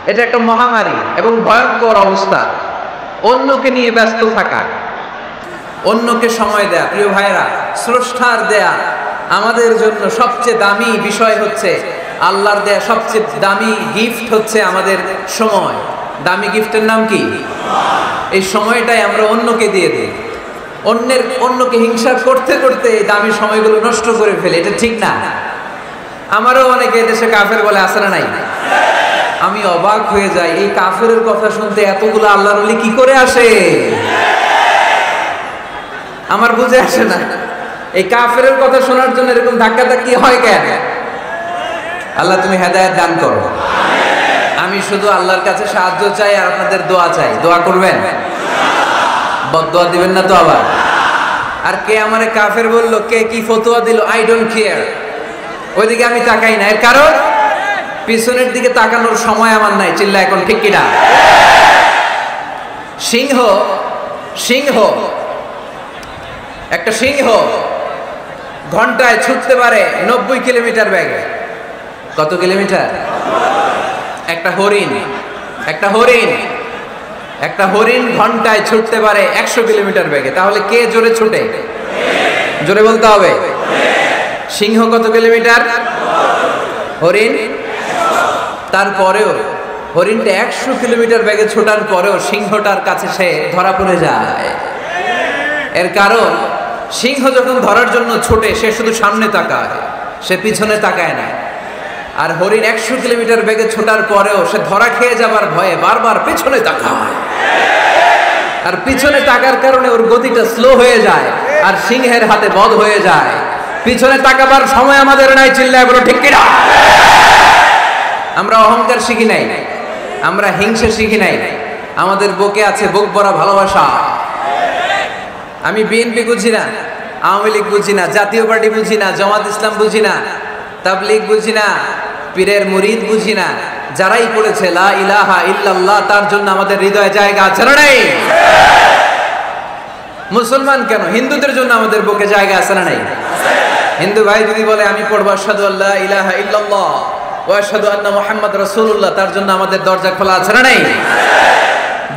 এটা একটা মহামারী এবং ভয়ঙ্কর অবস্থা। অন্যকে নিয়ে ব্যস্ত থাকা, অন্যকে সময় দেয়া। প্রিয় ভাইরা, স্রষ্টার দেয়া আমাদের জন্য সবচেয়ে দামি বিষয় হচ্ছে, আল্লাহর দেয়া সবচেয়ে দামি গিফট হচ্ছে আমাদের সময়। দামি গিফটের নাম কি? এই সময়টাই আমরা অন্যকে দিয়ে দিই। অন্যকে হিংসা করতে করতে এই দামি সময়গুলো নষ্ট করে ফেলে। এটা ঠিক না। আমারও অনেকে দেশে কাফের বলে, আছে না নাই? আমি অবাক হয়ে যাই, এই কাফেরের কথা শুনতে এতগুলো আল্লাহর ওলি কি করে আসে? আমার বুঝে আসে না, এই কাফেরের কথা শোনার জন্য এরকম ধাক্কাধাক্কি হয় কেন? আল্লাহ তুমি হেদায়েত দান করো। আমি শুধু আল্লাহর কাছে সাহায্য চাই আর আপনাদের দোয়া চাই। দোয়া করবেন, বদদোয়া দিবেন না তো আবার। আর কে আমারে কাফের বললো, কে কি ফতোয়া দিল, আই ডোন্ট কেয়ার, ওইদিকে আমি তাকাই না। এর কারণ পিছনের দিকে তাকানোর সময় আমার নাই। চিল্লা এখন ঠিক কিনা? একটা সিংহ ঘন্টায় ছুটতে পারে 90 কিলোমিটার বেগে। কত কিলোমিটার? একটা হরিণ ঘন্টায় ছুটতে পারে 100 কিলোমিটার বেগে। তাহলে কে জোরে ছুটে? জোরে বলতে হবে। সিংহ কত কিলোমিটার? হরিণ। তারপরেও হরিণটা 100 কিলোমিটার বেগে ছোটার পরেও সিংহটার কাছে সে ধরা পড়ে যায়। এর কারণ সিংহ যখন ধরার জন্য ছোটে, সে শুধু সামনে তাকায়, সে পিছনে তাকায় না। আর হরিণ 100 কিলোমিটার বেগে ছোটার পরেও সে ধরা খেয়ে যাবার ভয়ে বারবার পিছনে তাকায়। আর পিছনে তাকার কারণে ওর গতিটা স্লো হয়ে যায় আর সিংহের হাতে বধ হয়ে যায়। পিছনে তাকাবার সময় আমাদের নাই। চিল্লায় বলো ঠিক কিনা? আমরা অহংকার শিখি নাই, আমরা হিংসা শিখি নাই। আমাদের বুকে আছে বুক ভরা ভালোবাসা। আমি বিএনপি বুঝি না, আওয়ামী লীগ বুঝি না, জাতীয় পার্টি বুঝি না, জামাত ইসলাম বুঝি না, তাবলীগ বুঝি না, পীরের মুরিদ বুঝি না। যারাই পড়েছে লা ইলাহা ইল্লাল্লাহ, তার জন্য আমাদের হৃদয়ে জায়গা আছে না নাই? মুসলমান কেন, হিন্দুদের জন্য আমাদের বুকে জায়গা আছে না নাই? হিন্দু ভাই যদি বলে আমি পড়বো আশহাদু আল্লা ইলাহা ইল্লাল্লাহ ওয়া আশহাদু আন্না মুহাম্মাদ রাসূলুল্লাহ, তার জন্য আমাদের দরজা খোলা আছে না নাই?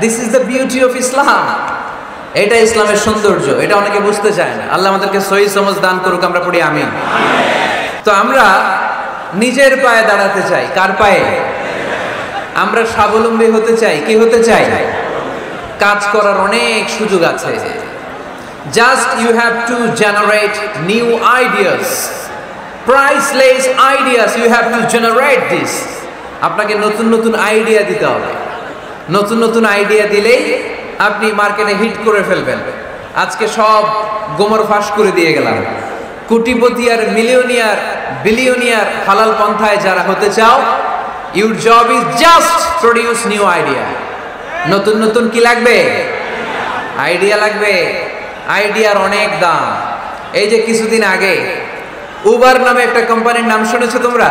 This is the beauty of Islam. এটা ইসলামের সৌন্দর্য। এটা অনেকে বুঝতে চায় না। আল্লাহ আমাদেরকে সহি সমঝ দান করুক। আমরা পড়ি আমিন। তো আমরা নিজের পায়ে দাঁড়াতে চাই। কার পায়ে? আমরা স্বাবলম্বী হতে চাই। কি হতে চাই? কাজ করার অনেক সুযোগ আছে। Just you have to generate new ideas, priceless ideas. You have to generate this. আপনাকে নতুন নতুন আইডিয়া দিতে হবে। নতুন নতুন আইডিয়া দিলেই আপনি মার্কেটে হিট করে ফেলবেন। আজকে সব গোমর ফাঁস করে দিয়ে গেলাম। কোটিপতি আর মিলিয়নিয়ার, বিলিয়নিয়ার হালাল পন্থায় যারা হতে চাও, your job is just produce new idea. নতুন নতুন কি লাগবে? আইডিয়া লাগবে। আইডিয়ার অনেক দাম। এই যে কিছুদিন আগে উবার নামে একটা কোম্পানির নাম শুনেছো তোমরা?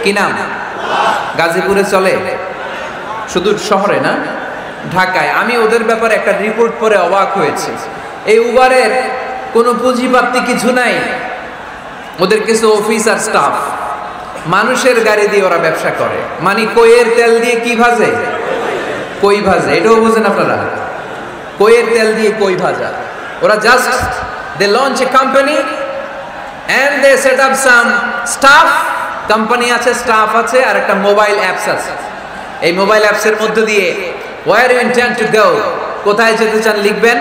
কি নাম? গাজীপুরে চলে, শুধু শহরে না, ঢাকায়। আমি ওদের ব্যাপারে একটা রিপোর্ট পড়ে অবাক হয়েছে। এই উবারের কোনো পুঁজিপাতি কিছু নাই, ওদের কিছু অফিস আর স্টাফ। মানুষের গাড়ি দিয়ে ওরা ব্যবসা করে। মানে কইয়ের তেল দিয়ে কি ভাজে? কই ভাজে। এটাও বুঝেন আপনারা? কইয়ের তেল দিয়ে কই ভাজা। ওরা just they launch a company and they set up some staff. Company আছে, স্টাফ আছে, আর একটা মোবাইল অ্যাপস আছে। এই মোবাইল অ্যাপসের মধ্যে দিয়ে where you intend to go, কোথায় যেতে চান লিখবেন,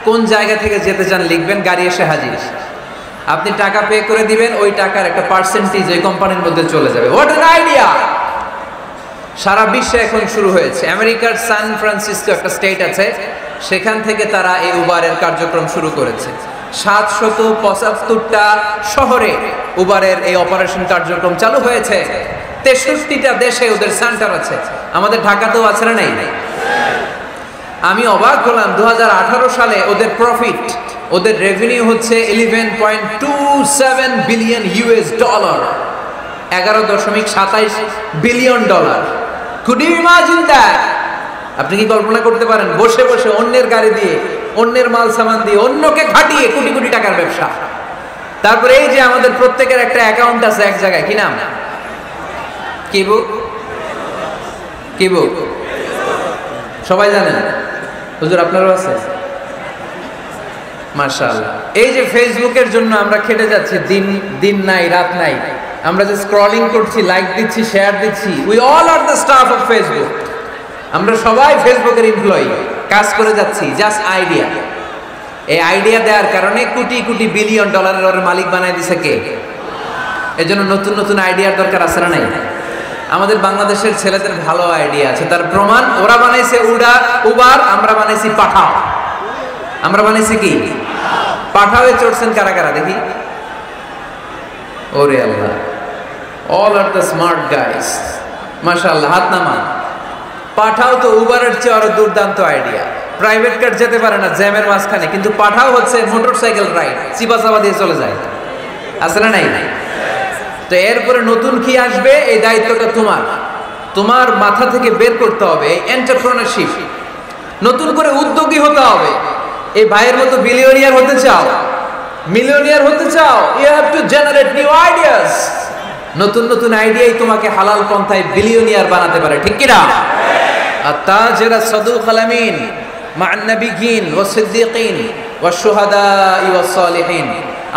কোন জায়গা থেকে যেতে চান লিখবেন, গাড়ি এসে হাজির। আপনি টাকা পে করে দিবেন, ওই টাকার একটা পার্সেন্টেজ ওই কোম্পানির মধ্যে চলে যাবে। What an idea! সারা বিশ্বে এখন শুরু হয়েছে। আমেরিকার সান ফ্রান্সিসকো একটা স্টেট আছে, সেখান থেকে তারা এই উবারের কার্যক্রম শুরু করেছে। 775টা শহরে উবারের এই অপারেশন কার্যক্রম চালু হয়েছে। 63টা দেশে ওদের সেন্টার আছে। আমাদের ঢাকাতেও আছে না নাই? আমি অবাক হলাম, 2018 সালে ওদের প্রফিট, ওদের রেভিনিউ হচ্ছে 11.27 billion US dollar, 11.27 billion dollar. Could you imagine that? আপনি কি কল্পনা করতে পারেন? বসে বসে অন্যের গাড়ি দিয়ে, অন্যের মাল সামান দিয়ে, অন্যকে খাটিয়ে কোটি কোটি টাকার ব্যবসা। তারপরে এই যে আমাদের প্রত্যেকের একটা অ্যাকাউন্ট আছে এক জায়গায়, কি নাম? কি বুক? কি বুক? সবাই জানেন? হুজুর আপনারও আছে? মাশাআল্লাহ। এই যে ফেসবুকের জন্য আমরা খেটে যাচ্ছি, দিন নাই রাত নাই, আমরা যে স্ক্রলিং করছি, লাইক দিচ্ছি, শেয়ার দিচ্ছি, we all are the staff of Facebook. আমরা সবাই ফেসবুকের এমপ্লয়ি, কাজ করে যাচ্ছি। জাস্ট আইডিয়া, এই আইডিয়া দেওয়ার কারণে কোটি কোটি বিলিয়ন ডলারের ওর মালিক বানায় দিছে কে? এজন্য নতুন নতুন আইডিয়ার দরকার আছে না নাই? আমাদের বাংলাদেশের ছেলেদের ভালো আইডিয়া আছে, তার প্রমাণ ওরা বানাইছে উবার, আমরা বানাইছি পাঠাও। আমরা বানাইছি কি? পাঠাওয়ে চড়ছেন কারা কারা দেখি? ওরে আল্লাহ, all are the smart guys, মাশাআল্লাহ, হাত নামান। পাঠাও তো উবারের চেয়ে আরো দুর্দান্ত আইডিয়া। প্রাইভেট কার যেতে পারে না জ্যামের মাঝখানে, কিন্তু পাঠাও হচ্ছে মোটরসাইকেল রাইড, চিপা চাপা দিয়ে চলে যায়। আছে না নাই? তো এরপরে নতুন কি আসবে, এই দায়িত্বটা তোমার মাথা থেকে বের করতে হবে। এই এন্টারপ্রেনারশিপ, নতুন করে উদ্যোগী হতে হবে। এই ভাইয়ের মতো বিলিয়নিয়ার হতে চাও, মিলিয়নিয়ার হতে চাও, you have to generate new ideas. নতুন নতুন আইডিয়াই তোমাকে হালাল পন্থায় বিলিয়নিয়ার বানাতে পারে, ঠিক কি না? আত-তাজিরা সাদুক আল-আমিন মা'আন নাবিয়্যিন ওয়াস সিদ্দীকিন ওয়াশ শুহাদা'i ওয়াস সালিহিন।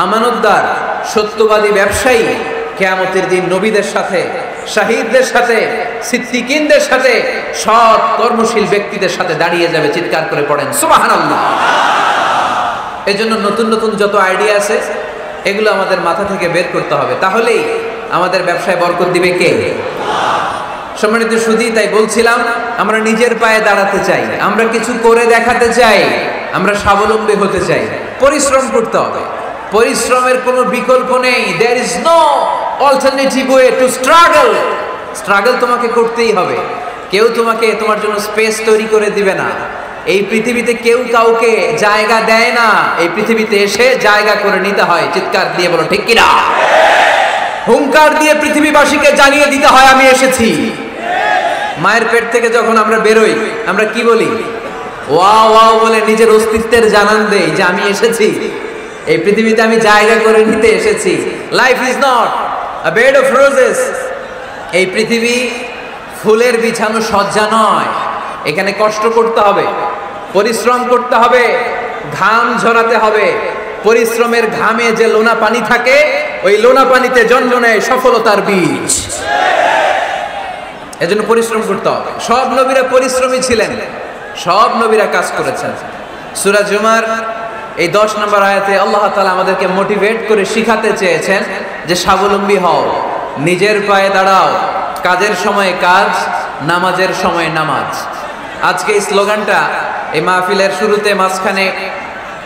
আমানতদার, সত্যবাদী ব্যবসায়ী কিয়ামতের দিন নবীদের সাথে, শহীদদের সাথে, সিদ্দীকিনদের সাথে, সৎ কর্মশীল ব্যক্তিদের সাথে দাঁড়িয়ে যাবে। চিৎকার করে পড়েন সুবহানাল্লাহ। এজন্য নতুন নতুন যত আইডিয়া আছে এগুলো আমাদের মাথা থেকে বের করতে হবে, তাহলেই আমাদের ব্যবসায় বরকত দিবে কে? সম্মানিত সুধী, তাই বলছিলাম আমরা নিজের পায়ে দাঁড়াতে চাই, আমরা কিছু করে দেখাতে চাই, আমরা স্বাবলম্বী হতে চাই। পরিশ্রম করতে হবে, পরিশ্রমের কোনো বিকল্প নেই। There is no alternative way to struggle. Struggle তোমাকে করতেই হবে। কেউ তোমার জন্য স্পেস তৈরি করে দিবে না। এই পৃথিবীতে কেউ কাউকে জায়গা দেয় না, এই পৃথিবীতে এসে জায়গা করে নিতে হয়। চিৎকার দিয়ে বলো ঠিক কিনা? হুঙ্কার দিয়ে পৃথিবীবাসীকে জানিয়ে দিতে হয় আমি এসেছি। মায়ের পেট থেকে যখন আমরা বেরোই, আমরা কি বলি? ওয়াও ওয়াও বলে নিজের অস্তিত্বের জানান দেই যে আমি এসেছি, এই পৃথিবীতে আমি জায়গা করে নিতে এসেছি। Life is not a bed of roses. এই পৃথিবী ফুলের বিছানো সজ্জা নয়। এখানে কষ্ট করতে হবে, পরিশ্রম করতে হবে, ঘাম ঝরাতে হবে। পরিশ্রমের ঘামে যে লোনা পানি থাকে, ওই লোনা পানিতে জন্ম নেয় সফলতার বীজ। এজন্য পরিশ্রম করতে হবে। সব নবীরা পরিশ্রমী ছিলেন, সব নবীরা কাজ করেছেন। সূরা জুমার এই 10 নম্বর আয়াতে আল্লাহ তাআলা আমাদেরকে মোটিভেট করে শিখাতে চেয়েছেন যে স্বাবলম্বী হও, নিজের পায়ে দাঁড়াও, কাজের সময়ে কাজ, নামাজের সময় নামাজ। আজকে এই স্লোগানটা এই মাহফিলের শুরুতে, মাঝখানে,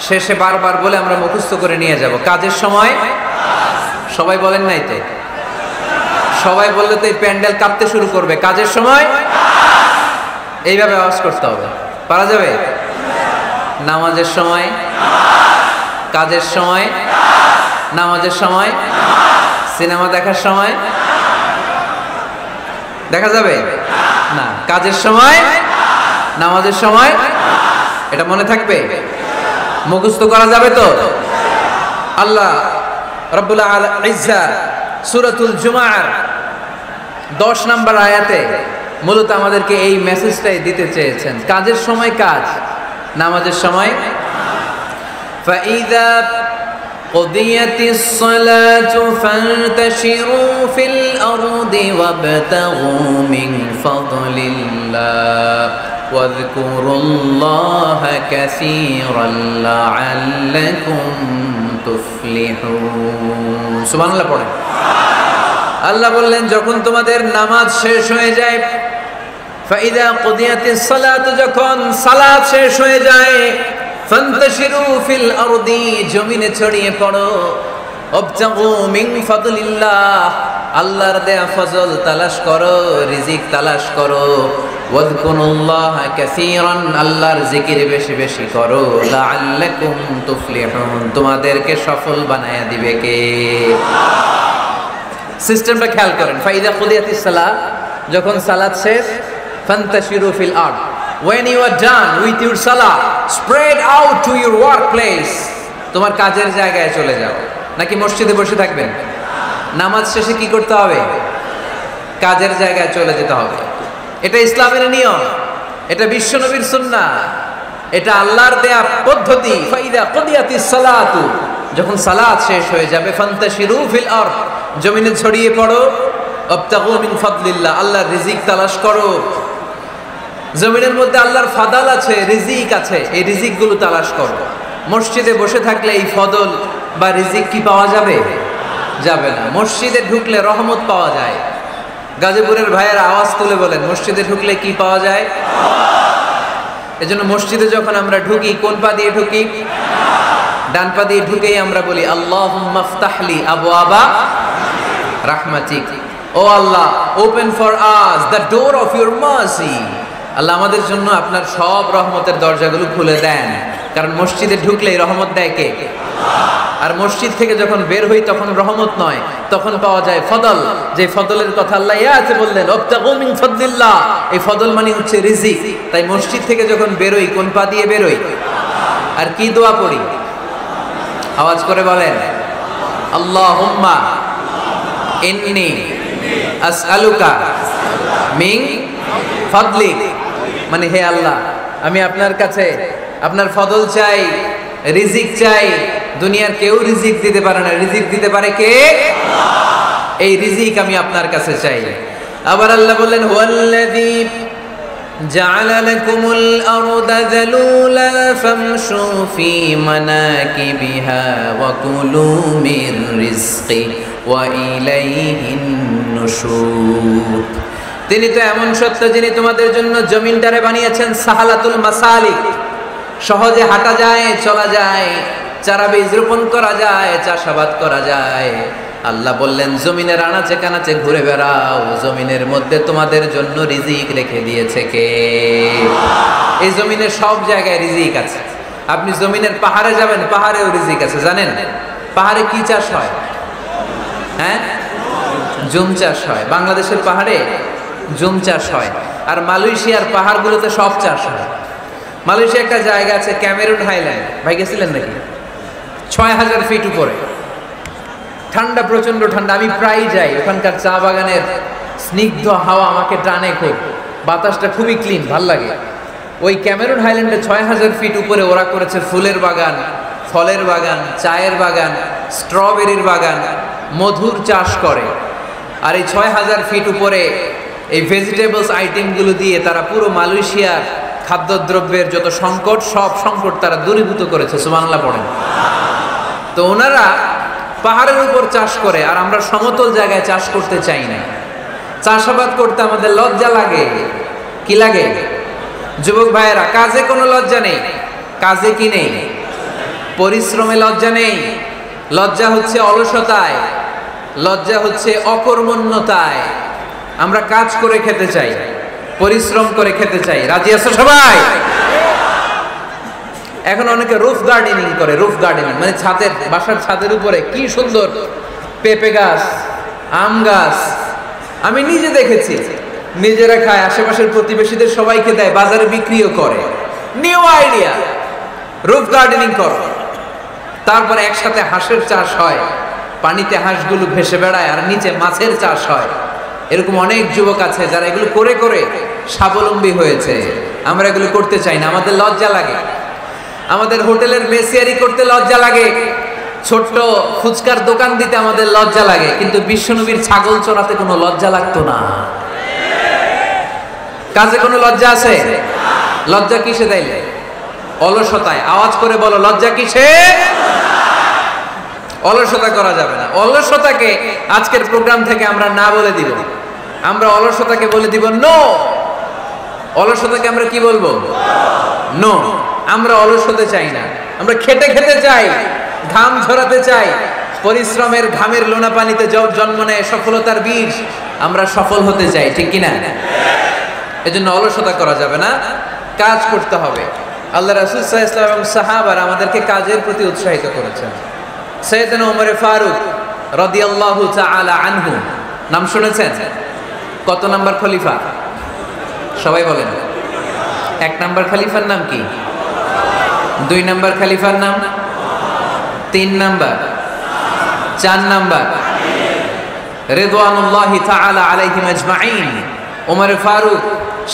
শেষে বারবার বলে আমরা মুখস্থ করে নিয়ে যাব। কাজের সময় সবাই বলেন নাই তো? সবাই বললে তো এই প্যান্ডেল কাঁপতে শুরু করবে। কাজের সময় এইভাবে আওয়াজ করতে হবে, পারা যাবে? নামাজের সময়, কাজের সময়, নামাজের সময়, সিনেমা দেখার সময় দেখা যাবে না। কাজের সময়, নামাজের সময়, এটা মনে থাকবে? মুখস্থ করা যাবে তো? আল্লাহ রাব্বুল ইজ্জা সূরাতুল জুমার 10 নম্বর আয়াতে মূলত আমাদেরকে এই মেসেজটাই দিতে চেয়েছেন। কাজের সময় কাজ, নামাজের সময়। ফাইযা কুদিয়াতিস সালাতু ফান্তাশিরু ফিল আরদি ওয়াবতাগু মিন ফাদলিল্লাহ ওয়াযকুরুল্লাহা কাসীরান লাআল্লাকুম তুফলিহুন। সুবহানাল্লাহ পড়েন। আল্লাহ বললেন যখন তোমাদের নামাজ শেষ হয়ে যায়, ফাইদা কুদিয়াতিস সালাত, যখন সালাত শেষ হয়ে যায়, ফান্তাশিরু ফিল আরদি, জমিনে ছড়িয়ে পড়ো, ওয়াবতাগু মিন ফাদলিল্লাহ, আল্লাহর দেয়া ফজল তালাশ করো, রিজিক তালাশ করো, ওয়াযকুরুল্লাহা কাসীরান, আল্লাহর জিকির বেশি বেশি করো, লাআল্লাকুম তুফলিহুন, তোমাদেরকে সফল বানায়া দিবে কে? সিস্টেমটা খেয়াল করেন। ফাইদা কুদিয়াতিস সালাত, যখন সালাত শেষ, ফান্তাশিরু ফিল আরদ, when you are done with your salah, spread out to your workplace, তোমার কাজের জায়গায় চলে যাও। নাকি মসজিদে বসে থাকবেন? নামাজ শেষে কি করতে হবে? কাজের জায়গায় চলে যেতে হবে। এটা ইসলামের নিয়ম, এটা বিশ্বনবীর সুন্নাহ, এটা আল্লাহর দেয়া পদ্ধতি। ফাইদা কুদিয়াতিস সালাতু, যখন সালাত শেষ হয়ে যাবে, ফান্তাশিরু ফিল আরদ, জমিনে ছড়িয়ে পড়ো, আবতাগু মিন ফাদলিল্লাহ, আল্লাহর রিজিক তালাশ করো। জমিনের মধ্যে আল্লাহর ফাদাল আছে, রিজিক আছে, এই রিজিকগুলো তালাশ করো। মসজিদে বসে থাকলে এই ফদল বা রিজিক কি পাওয়া যাবে? যাবে না। মসজিদে ঢুকলে রহমত পাওয়া যায়। গাজীপুরের ভাইয়ের আওয়াজ তুলে বলেন, মসজিদে ঢুকলে কি পাওয়া যায়? এজন্য মসজিদে যখন আমরা ঢুকি, কোন পা দিয়ে ঢুকি? ডান পা দিয়ে ঢুকেই আমরা বলি আল্লাহুম্মা ফতাহলি আবওয়াবা রাহমাতিক, O Allah open for us the door of your mercy. আল্লাহ আমাদের জন্য আপনার সব রহমতের দরজাগুলো খুলে দেন। কারণ মসজিদে ঢুকলেই রহমত দেয় কে? আর মসজিদ থেকে যখন বের হই তখন রহমত নয়, তখন পাওয়া যায় ফদল। যে ফদলের কথা আল্লাহ ইয়াতে বললেন, আবতাগু মিন ফাদলিল্লাহ, এই ফদল মানে হচ্ছে রিজিক। তাই মসজিদ থেকে যখন বেরোই, কোন পা দিয়ে বেরোই? আর কি দোয়া পড়ি? আওয়াজ করে বলেন, আল্লাহুম্মা ইন্নী আসআলুকা মিন ফাদলিক, মানে হে আল্লাহ, আমি আপনার কাছে আপনার ফদল চাই, রিজিক চাই। দুনিয়ার কেউ রিজিক দিতে পারে না, রিজিক দিতে পারে কে? এই রিজিক আমি আপনার কাছে চাই। আবার আল্লাহ বললেন, হুয়াল্লাযী জাআলা লাকুমুল আরদা যালুলা ফামশু ফি মানাকিবিহা ওয়া কুলু মির রিজকি ওয়া ইলাইহিন নুশুর। তিনি তো এমন সত্য যিনি তোমাদের জন্য জমিনটারে বানিয়েছেন সাহালাতুল মাসালিক, সহজে হাঁটা যায়, চলা যায়, চারা বীজ রোপণ করা যায়, চাষাবাদ করা যায়। আল্লাহ বললেন, জমিনের আনাচে কানাচে ঘুরে বেড়াও, জমিনের মধ্যে তোমাদের জন্য রিজিক রেখে দিয়েছে কে? এই জমিনের সব জায়গায় রিজিক আছে। আপনি জমিনের পাহাড়ে যাবেন, পাহাড়েও রিজিক আছে। জানেন পাহাড়ে কি চাষ হয়? হ্যাঁ, জুম চাষ হয়। বাংলাদেশের পাহাড়ে জুম চাষ হয়, আর মালয়েশিয়ার পাহাড়গুলোতে সব চাষ হয়। মালয়েশিয়া একটা জায়গা আছে ক্যামেরুন হাইল্যান্ড, ভাই গেছিলেন নাকি? ৬,০০০ ফিট উপরে, ঠান্ডা, প্রচন্ড ঠান্ডা। আমি প্রায় যাই, ওখানকার চা বাগানের স্নিগ্ধ হাওয়া আমাকে টানে খুব, বাতাসটা খুবই ক্লিন, ভাল লাগে। ওই ক্যামেরুন হাইল্যান্ডে ৬,০০০ ফিট উপরে ওরা করেছে ফুলের বাগান, ফলের বাগান, চায়ের বাগান, স্ট্রবেরির বাগান, মধুর চাষ করে। আর এই ৬,০০০ ফিট উপরে এই ভেজিটেবলস আইটেমগুলো দিয়ে তারা পুরো মালয়েশিয়ার খাদ্যদ্রব্যের যত সংকট, সব সংকট তারা দূরীভূত করেছে। সুবহানাল্লাহ পড়েন। তো ওনারা পাহাড়ের উপর চাষ করে, আর আমরা সমতল জায়গায় চাষ করতে চাই না। চাষাবাদ করতে আমাদের লজ্জা লাগে। কি লাগে? যুবক ভাইয়েরা, কাজে কোনো লজ্জা নেই। কাজে কি নেই? পরিশ্রমে লজ্জা নেই। লজ্জা হচ্ছে অলসতায়, লজ্জা হচ্ছে অকর্মণ্যতায়। আমরা কাজ করে খেতে চাই, পরিশ্রম করে খেতে চাই। রাজি আছো সবাই? এখন অনেকে রুফ গার্ডেনিং করে। রুফ গার্ডেনিং মানে ছাদের, বাসার ছাদের উপরে কি সুন্দর পেঁপে গাছ, আম গাছ। আমি নিজে দেখেছি, নিজেরা খায়, আশেপাশের প্রতিবেশীদের সবাইকে দেয়, বাজারে বিক্রিও করে। নিউ আইডিয়া, রুফ গার্ডেনিং করো। তারপরে একসাথে হাঁসের চাষ হয়, পানিতে হাঁসগুলো ভেসে বেড়ায়, আর নিচে মাছের চাষ হয়। এরকম অনেক যুবক আছে যারা এগুলো করে করে স্বাবলম্বী হয়েছে। আমরা এগুলো করতে চাই না, আমাদের লজ্জা লাগে। আমাদের হোটেলের মেসিয়ারি করতে লজ্জা লাগে, ছোট্ট ফুচকার দোকান দিতে আমাদের লজ্জা লাগে। কিন্তু বিশ্বনবীর ছাগল চড়াতে কোনো লজ্জা লাগতো না। কাজে কোনো লজ্জা আছে? লজ্জা কিসে দেয়? অলসতায়। আওয়াজ করে বলো, লজ্জা কিসে? অলসতা করা যাবে না। অলসতাকে আজকের প্রোগ্রাম থেকে আমরা না বলে দিব। আমরা অলসতাকে বলে দিব নো। অলসতাকে আমরা কি বলবো? নো। আমরা অলস হতে চাই না, আমরা খেটে খেতে চাই, ঘাম ঝরাতে চাই। পরিশ্রমের ঘামের লোনা পানিতে জন্ম নেয় সফলতার বীজ। আমরা সফল হতে চাই, ঠিক কিনা? এজন্য অলসতা করা যাবে না, কাজ করতে হবে। আল্লাহ রাসূল সাল্লাল্লাহু আলাইহি ওয়াসাল্লাম এবং সাহাবারা আমাদেরকে কাজের প্রতি উৎসাহিত করেছেন। সাইয়েদনা ওমর ফারুক রাদিয়াল্লাহু তাআলা আনহু, নাম শুনেছেন? কত নাম্বার খলিফা? সবাই বলেন। 1 নাম্বার খলিফার নাম কি? 2 নাম্বার খলিফার নাম? 3 নাম্বার? 4 নাম্বার? রিদওয়ানুল্লাহি তাআলা আলাইহিম আজমাইন। ওমর ফারুক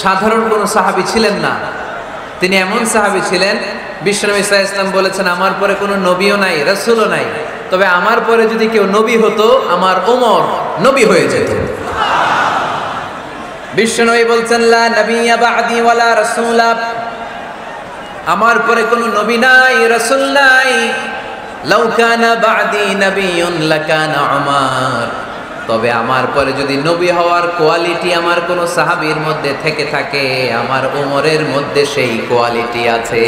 সাধারণ কোনো সাহাবী ছিলেন না, তিনি এমন সাহাবী ছিলেন বিশ্বনবী সাল্লাল্লাহু আলাইহি ওয়াসাল্লাম বলেছেন আমার পরে কোনো নবীও নাই, রাসূলও নাই, তবে আমার পরে যদি কেউ নবী হতো আমার ওমর নবী হয়ে যেত। বিশ্বনবী বলছেন লা নবিয়্যা বা'দি ওয়ালা রাসূলা, আমার পরে কোনো নবী নাই, রাসূল নাই। লাউ কানা বা'দি নাবিয়্যুন লাকানা উমর, তবে আমার পরে যদি নবী হওয়ার কোয়ালিটি আমার কোন সাহাবীর মধ্যে থেকে থাকে, আমার ওমরের মধ্যে সেই কোয়ালিটি আছে।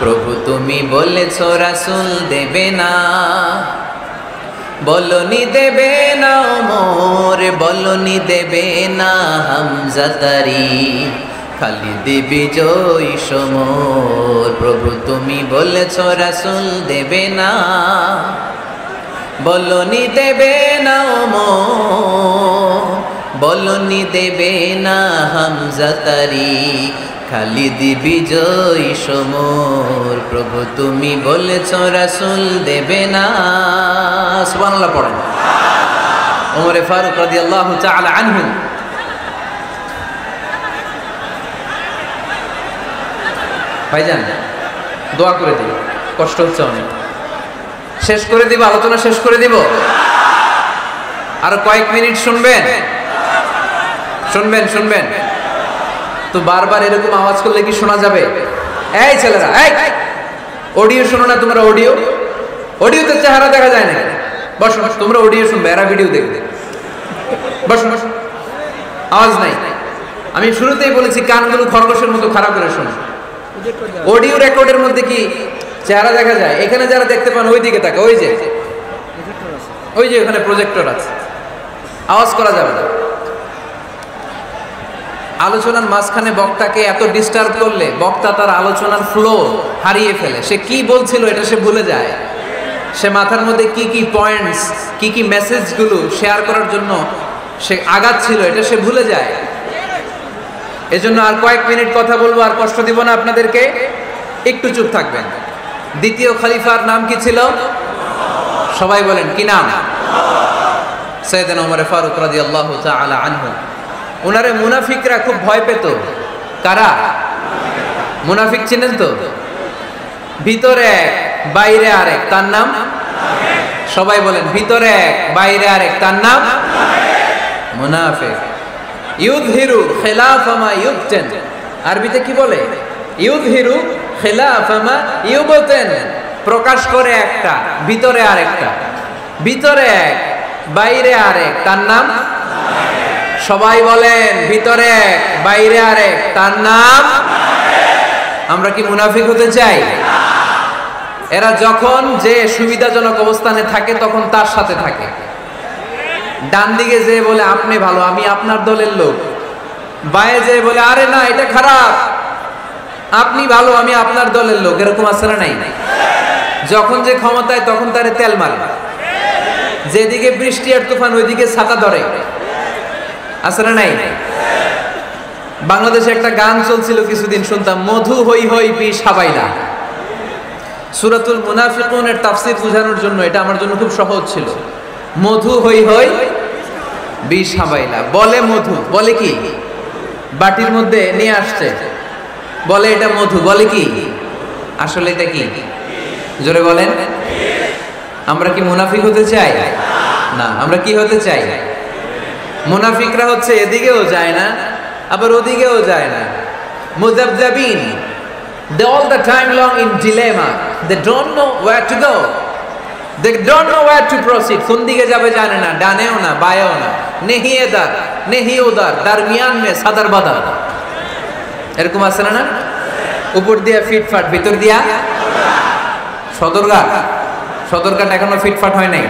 প্রভু তুমি বলেছো রাসূল দেবে না, বলনি দেবে না ওমর, বলনি দেবে না হামজা তারি, খালিদ বিজয়ী সমর। প্রভু তুমি বলেছো রাসূল দেবে না, বলনি দেবে না ওমর, বলনি দেবে না হামজা তারি, খালিদ বিজয়ী সমর। প্রভু তুমি বলেছো রাসূল দেবে না। সুবহানাল্লাহ পড়েন। ওমর ফারুক রাদিয়াল্লাহু তাআলা আনহু ভাইজান দোয়া করে দিই, কষ্ট হচ্ছে অনেক। শেষ করে দিব, আলোচনা শেষ করে দিব। আর কয়েক মিনিট শুনবেন, শুনবেন শুনবেন তো বারবার এরকম আওয়াজ করলে কি শোনা যাবে? এই ছেলেরা, এই অডিও শোনো না তোমরা? অডিও, অডিওতে চেহারা দেখা যায় না। বসো, তোমরা অডিও শুনবে, এরা ভিডিও দেখবে। বসো, আওয়াজ নাই। আমি শুরুতেই বলেছি কানগুলো খরগোশের মতো খারাপ করে শোনো। অডিও রেকর্ডের মধ্যে কি চেহারা দেখা যায়? এখানে যারা দেখতে পান ওই দিকে তাকা, ওই যে ওই যে ওখানে প্রজেক্টর আছে, আওয়াজ করা যাবে না। আলোচনার মাঝখানে বক্তাকে এত ডিস্টার্ব করলে বক্তা তার আলোচনার ফ্লো হারিয়ে ফেলে। সে কি বলছিল এটা সে ভুলে যায়। সে মাথার মধ্যে কি কি পয়েন্টস, কি কি মেসেজগুলো শেয়ার করার জন্য সে আগাচ্ছিল এটা সে ভুলে যায়। এজন্য আর কয়েক মিনিট কথা বলবো, আর কষ্ট দিব না আপনাদেরকে, একটু চুপ থাকবেন। দ্বিতীয় খলিফার নাম কি ছিল? সবাই বলেন কি নাম? সাইয়েদনা ওমর ফারুক রাদিয়াল্লাহু তাআলা আনহু। ওনারে মুনাফিকরা খুব ভয় পেত। কারা? মুনাফিক চিনেন তো? ভিতরে এক বাইরে আরেক, তার নাম সবাই বলেন ভিতরে এক বাইরে আরেক, তার নাম মুনাফিক। ইউযহিরু খিলাফা মা ইউবতিন, আরবিতে কি বলে? ইউযহিরু খিলাফা মা ইউবতিন, প্রকাশ করে একটা, ভিতরে আরেকটা। ভিতরে এক বাইরে আরেক, তার নাম সবাই বলেন ভিতরে এক বাইরে আরেক, তার নাম। আমরা কি মুনাফিক হতে চাই? এরা যখন যে সুবিধাজনক অবস্থানে থাকে তখন তার সাথে থাকে। ডান দিকে যে বলে আপনি ভালো, আমি আপনার দলের লোক। বায়ে যে বলে আরে না এটা খারাপ, আপনি ভালো, আমি আপনার দলের লোক। এরকম আছে না নাই? যখন যে ক্ষমতায় তখন তারে তেল মারে। যেদিকে বৃষ্টি আর তুফান ওইদিকে ছাতা ধরে। আছে না নাই? বাংলাদেশে একটা গান চলছিল কিছুদিন, শুনতাম, মধু হই হই বিষ হাবাইলা। সূরাতুল মুনাফিকুনের তাফসীর বোঝানোর জন্য এটা আমার জন্য খুব সহজ ছিল। মধু হই হই বিষ হাবাইলা। বলে মধু, বলে কি? বাটির মধ্যে নিয়ে আসছে, বলে এটা মধু, বলে কি? আসলে এটা কি? জোরে বলেন। আমরা কি মুনাফিক হতে চাই? না। আমরা কি হতে চাই? মুনাফিকরা হচ্ছে এদিকেও যায় না আবার ওদিকেও যায় না। মুযাবযাবিন, they all the time long in dilemma, they don't know where to go, they don't know where to proceed। কোন দিকে যাবে জানে না, ডানেও না বায়েও না, নেহি এদার নেহি ওদার, দরমিয়ান মে সাদার বাদার। এরকম আছে না? না, উপর দিয়া ফিটফাট, ভিতর দিয়া সদরঘাট। সদরঘাট এখনো ফিটফাট হয় নাই।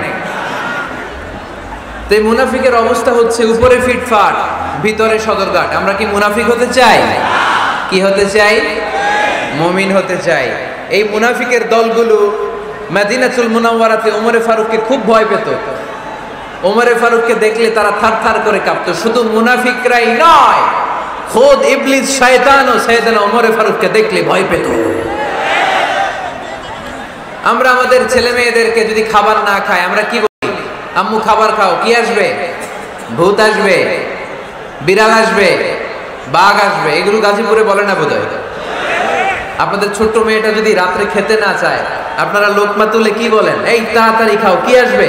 তো এই মুনাফিকের অবস্থা হচ্ছে উপরে ফিটফাট, ভিতরে সদরঘাট। আমরা কি মুনাফিক হতে চাই? কি হতে চাই? মুমিন হতে চাই। এই মুনাফিকের দলগুলো মদিনাতুল মুনাওয়ারাতে ওমরে ফারুককে খুব ভয় পেত। ওমরে ফারুককে দেখলে তারা থারথার করে কাঁপতো। শুধু মুনাফিকরাই নয়, খোদ ইবলিস শয়তানও সাইয়েদনা ওমরে ফারুককে দেখলে ভয় পেত। আমরা আমাদের ছেলে মেয়েদেরকে যদি খাবার না খায় আমরা কি বলি? আম্মু খাবার খাও, কি আসবে? ভূত আসবে। বিড়াল আসবে, বাঘ আসবে, এগুলো গাজীপুরে বলে না বোধহয়। আপনাদের ছোট্ট মেয়েটা যদি রাত্রে খেতে না চায়, আপনারা লোকমা তুলে কি বলেন? এই তাড়াতাড়ি খাও, কি আসবে?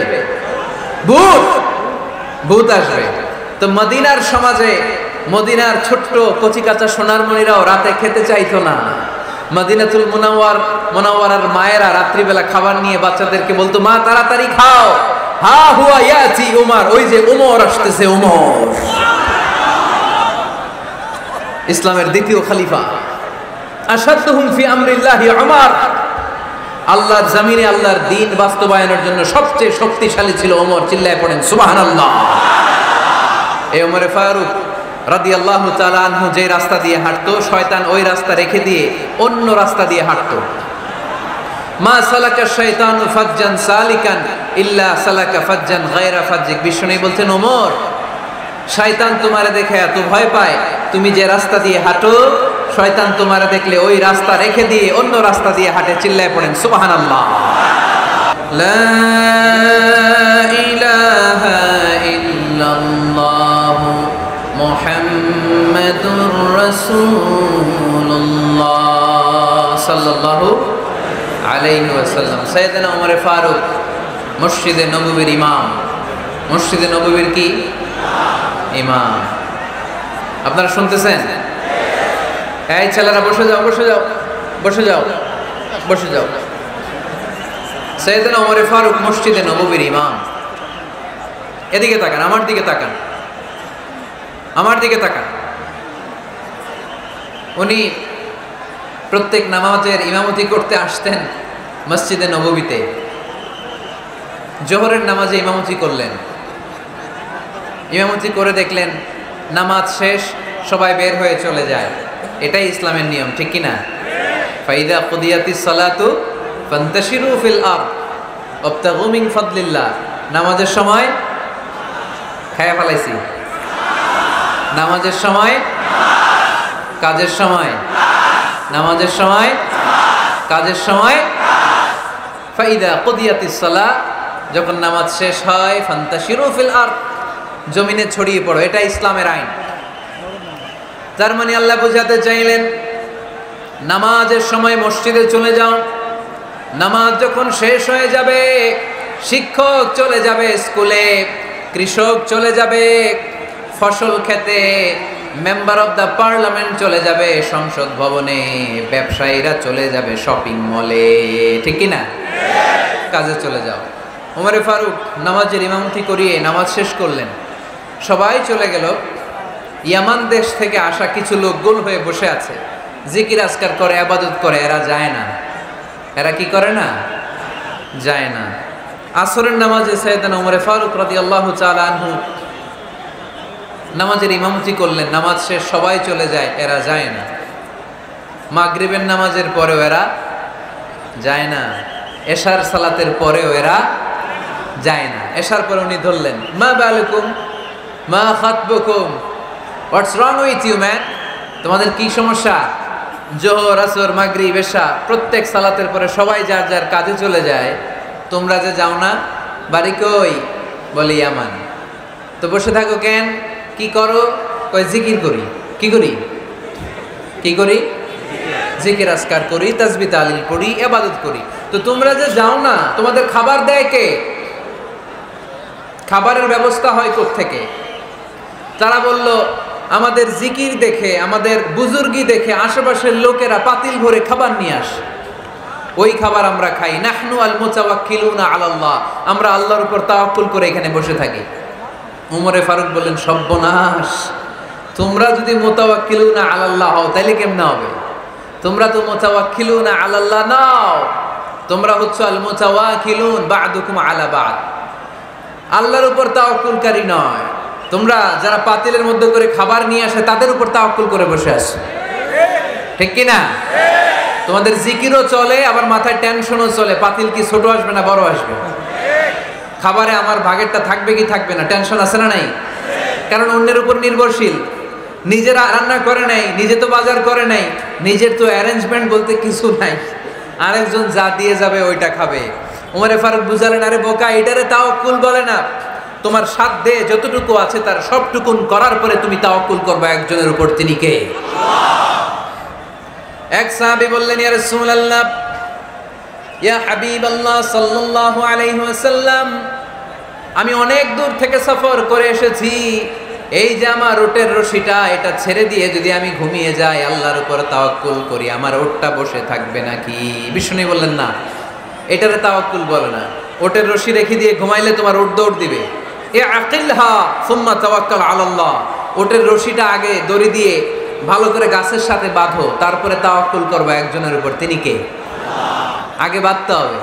ভূত, ভূত আসবে। তো মদিনার সমাজে মদিনার ছোট্ট কচিকাচা সোনারমণিরাও রাতে খেতে চাইতো না। মদিনাতুল মুনাওয়ারার মায়েরা রাত্রিবেলা খাবার নিয়ে বাচ্চাদেরকে বলতো, মা তাড়াতাড়ি খাও, হা হুয়া ইয়াতি উমর, ওই যে উমর আসতেছে, উমর ইসলামের দ্বিতীয় খলিফা। আশাদুহুম ফি আমরিল্লাহি উমর, আল্লাহর জমিনে আল্লাহর দ্বীন বাস্তবায়নের জন্য সবচেয়ে শক্তিশালী ছিল ওমর। চিল্লায় পড়েন সুবহানাল্লাহ। এই ওমরে ফারুক রাদিয়াল্লাহু তাআলা আনহু যে রাস্তা দিয়ে হাঁটতো, শয়তান ওই রাস্তা রেখে দিয়ে অন্য রাস্তা দিয়ে হাঁটতো। মা সালাকা শাইতানু ফাজ্জান সালিকান ইল্লা সালাকা ফাজ্জান গায়রা ফাজ্জিক। বিষ্ণু বলছেন, ওমর, শয়তান তোমারে দেখে এত ভয় পায়, তুমি যে রাস্তা দিয়ে হাঁটো, শয়তান তোমারে দেখলে ওই রাস্তা রেখে দিয়ে অন্য রাস্তা দিয়ে হাঁটে। চিল্লায় পড়েন সুবহানাল্লাহ। লা ইলাহা ইল্লাল্লাহ মুহাম্মাদুর রাসূলুল্লাহ সাল্লাল্লাহু আলাইহি ওয়াসাল্লাম। সাইয়েদনা ওমর ফারুক মসজিদে নববীর ইমাম। মসজিদে নববীর কি ইমাম? আপনারা শুনতেছেন? এই ছেলেরা বসে যাও, বসে যাও, বসে যাও, বসে যাও। সাইয়েদনা ওমর ফারুক মসজিদে নববীর ইমাম। এদিকে তাকান, আমার দিকে তাকান, আমার দিকে তাকান। উনি প্রত্যেক নামাজের ইমামতি করতে আসতেন মসজিদে নববীতে। জোহরের নামাজে ইমামতি করলেন। ইমামতি করে দেখলেন নামাজ শেষ, সবাই বের হয়ে চলে যায়। এটাই ইসলামের নিয়ম, ঠিক কি না? ফাইদা কুদিয়াতিস সালাতু ফান্তাশিরু ফিল আরদ ওয়াবতাগু মিন ফাদলিল্লাহ। নামাজের সময় খায়া ফেলাইছি, নামাজের সময়, কাজের সময়, নামাজের সময়, কাজের সময়। ফাইদা কুদিয়াতিস সালাহ, যখন নামাজ শেষ হয়, ফান্তাশিরু ফিল আরদ, জমিনে ছড়িয়ে পড়ো। এটা ইসলামের আইন। তার মানে আল্লাহ বুঝাতে চাইলেন, নামাজের সময় মসজিদে চলে যাও। নামাজ যখন শেষ হয়ে যাবে, শিক্ষক চলে যাবে স্কুলে, কৃষক চলে যাবে ফসল খেতে, মেম্বার অফ দ্য পার্লামেন্ট চলে যাবে সংসদ ভবনে, ব্যবসায়ীরা চলে যাবে শপিং মলে, ঠিক কি না? কাজে চলে যাও। ওমরে ফারুক নামাজের ইমামতি করিয়ে নামাজ শেষ করলেন। সবাই চলে গেল। ইয়ামান দেশ থেকে আসা কিছু লোক গোল হয়ে বসে আছে, জিকির আজকার করে, ইবাদত করে। এরা যায় না। এরা কি করে না? যায় না। আসরের নামাজে সাইয়েদনা ওমর ফারুক রাদিয়াল্লাহু তাআলা আনহু নামাজের ইমামতি করলেন। নামাজ শেষ, সবাই চলে যায়, এরা যায় না। মাগরিবের নামাজের পরেও এরা যায় না। এশার সালাতের পরেও এরা যায় না। এশার পরে উনি ধরলেন, মা বালুকুম মা খাতবুকুম, হোয়াটস রং উইথ ইউ ম্যান? তোমাদের কি সমস্যা? জোহর, আসর, মাগরিব, এশা প্রত্যেক সালাতের পরে সবাই যার যার কাজে চলে যায়, তোমরা যে যাও না? বাড়ি কই? বলি ইয়ামান। তো বসে থাকো কেন? কি করো? কই জিকির করি। কি করি? কি করি? জিকির আজকার করি, তাসবিহ তাহলিল পড়ি, ইবাদত করি। তো তোমরা যে যাও না, তোমাদের খাবার দেয় কে? খাবারের ব্যবস্থা হয় কোত্থেকে? তারা বলল, আমাদের জিকির দেখে, আমাদের বুজুর্গি দেখে আশেপাশের লোকেরা পাতিল ভরে খাবার নিয়ে আসে, ওই খাবার আমরা খাই। নাহনু আল মুতাওয়াক্কিলুনা আলাল্লাহ, আমরা আল্লাহর উপর তাওয়াক্কুল করে এখানে বসে থাকি। ওমরে ফারুক বললেন, সর্বনাশ, তোমরা যদি মুতাওয়াক্কিলুনা আলাল্লাহ হও তাহলে কেমনে হবে? তোমরা তো মুতাওয়াক্কিলুনা আলাল্লাহ নাও, তোমরা হচ্ছে আল মুতাওয়াক্কিলুন বা'দুকুম আলা বা'দ, আল্লাহর উপর তাওয়াক্কুলকারী নয়। তোমরা যারা পাতিলের মধ্যে করে খাবার নিয়ে আসে তাদের উপর তাওয়াক্কুল করে বসে আছো, ঠিক কি না? তোমাদের জিকিরও চলে, আবার মাথায় টেনশনও চলে, পাতিল কি ছোট আসবে না বড় আসবে, খাবারে আমার ভাগেরটা থাকবে কি থাকবে না, টেনশন আছে না নাই? কারণ অন্যের উপর নির্ভরশীল, নিজেরা রান্না করে নাই, নিজে তো বাজার করে নাই, নিজের তো অ্যারেঞ্জমেন্ট বলতে কিছু নাই, আরেকজন যা দিয়ে যাবে ওইটা খাবে। ওমরে ফারুক বুঝালেন, আরে বোকা, এটারে তাওয়াক্কুল বলে না, তোমার সাধ্যে যতটুকু আছে তার সবটুকুন করার পরে তুমি তাওয়াক্কুল করবে একজনের উপর, তিনি কে? এক সাহাবী বললেন, ইয়া রাসূলুল্লাহ, ইয়া হাবিবাল্লাহ সাল্লাল্লাহু আলাইহি ওয়াসাল্লাম, আমি অনেক দূর থেকে সফর করে এসেছি, এই যে আমার উটের রশিটা এটা ছেড়ে দিয়ে যদি আমি ঘুমিয়ে যাই, আল্লাহর উপর তাওয়াক্কুল করি, আমার উটটা বসে থাকবে নাকি? বিষ্ণু বললেন, না, এটারে তাওয়াক্কুল বলে না। উটের রশি রেখে দিয়ে ঘুমাইলে তোমার উট দৌড় দিবে। এ আকিলহা সুম্মা তাওয়াক্কাল আলাল্লাহ, উটের রশিটা আগে দড়ি দিয়ে ভালো করে গাছের সাথে বাঁধো, তারপরে তাওয়াক্কুল করবে একজনের উপর, তিনি কে? আগে বাঁধতে হবে,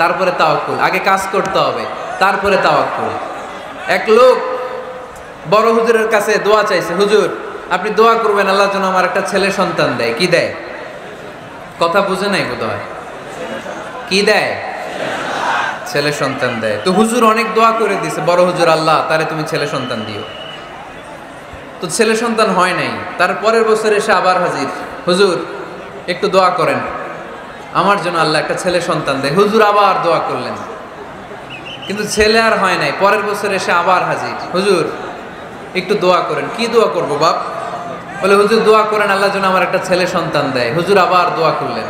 তারপরে তাওয়াক্কুল, আগে কাজ করতে হবে, তারপরে তাওয়াক্কুল। এক লোক বড় হুজুরের কাছে দোয়া চাইছে, হুজুর আপনি দোয়া করবেন আল্লাহ যেন আমার একটা ছেলে সন্তান দেয়। কি দেয়? কথা বুঝে নাই বোধহয়। কি দেয়? ছেলে সন্তান দেয়। তো হুজুর অনেক দোয়া করে দিছে বড় হুজুর, আল্লাহ তারে তুমি ছেলে সন্তান দিও। তো ছেলে সন্তান হয় নাই। তার পরের বছর এসে আবার হাজির, হুজুর একটু দোয়া করেন আমার জন্য আল্লাহ একটা ছেলে সন্তান দেয়। হুজুর আবার দোয়া করলেন, কিন্তু ছেলে আর হয় নাই। পরের বছর এসে আবার হাজির, হুজুর একটু দোয়া করেন। কি দোয়া করব বাপ? বলে হুজুর দোয়া করেন আল্লাহ যেন আমার একটা ছেলে সন্তান দেয়। হুজুর আবার দোয়া করলেন।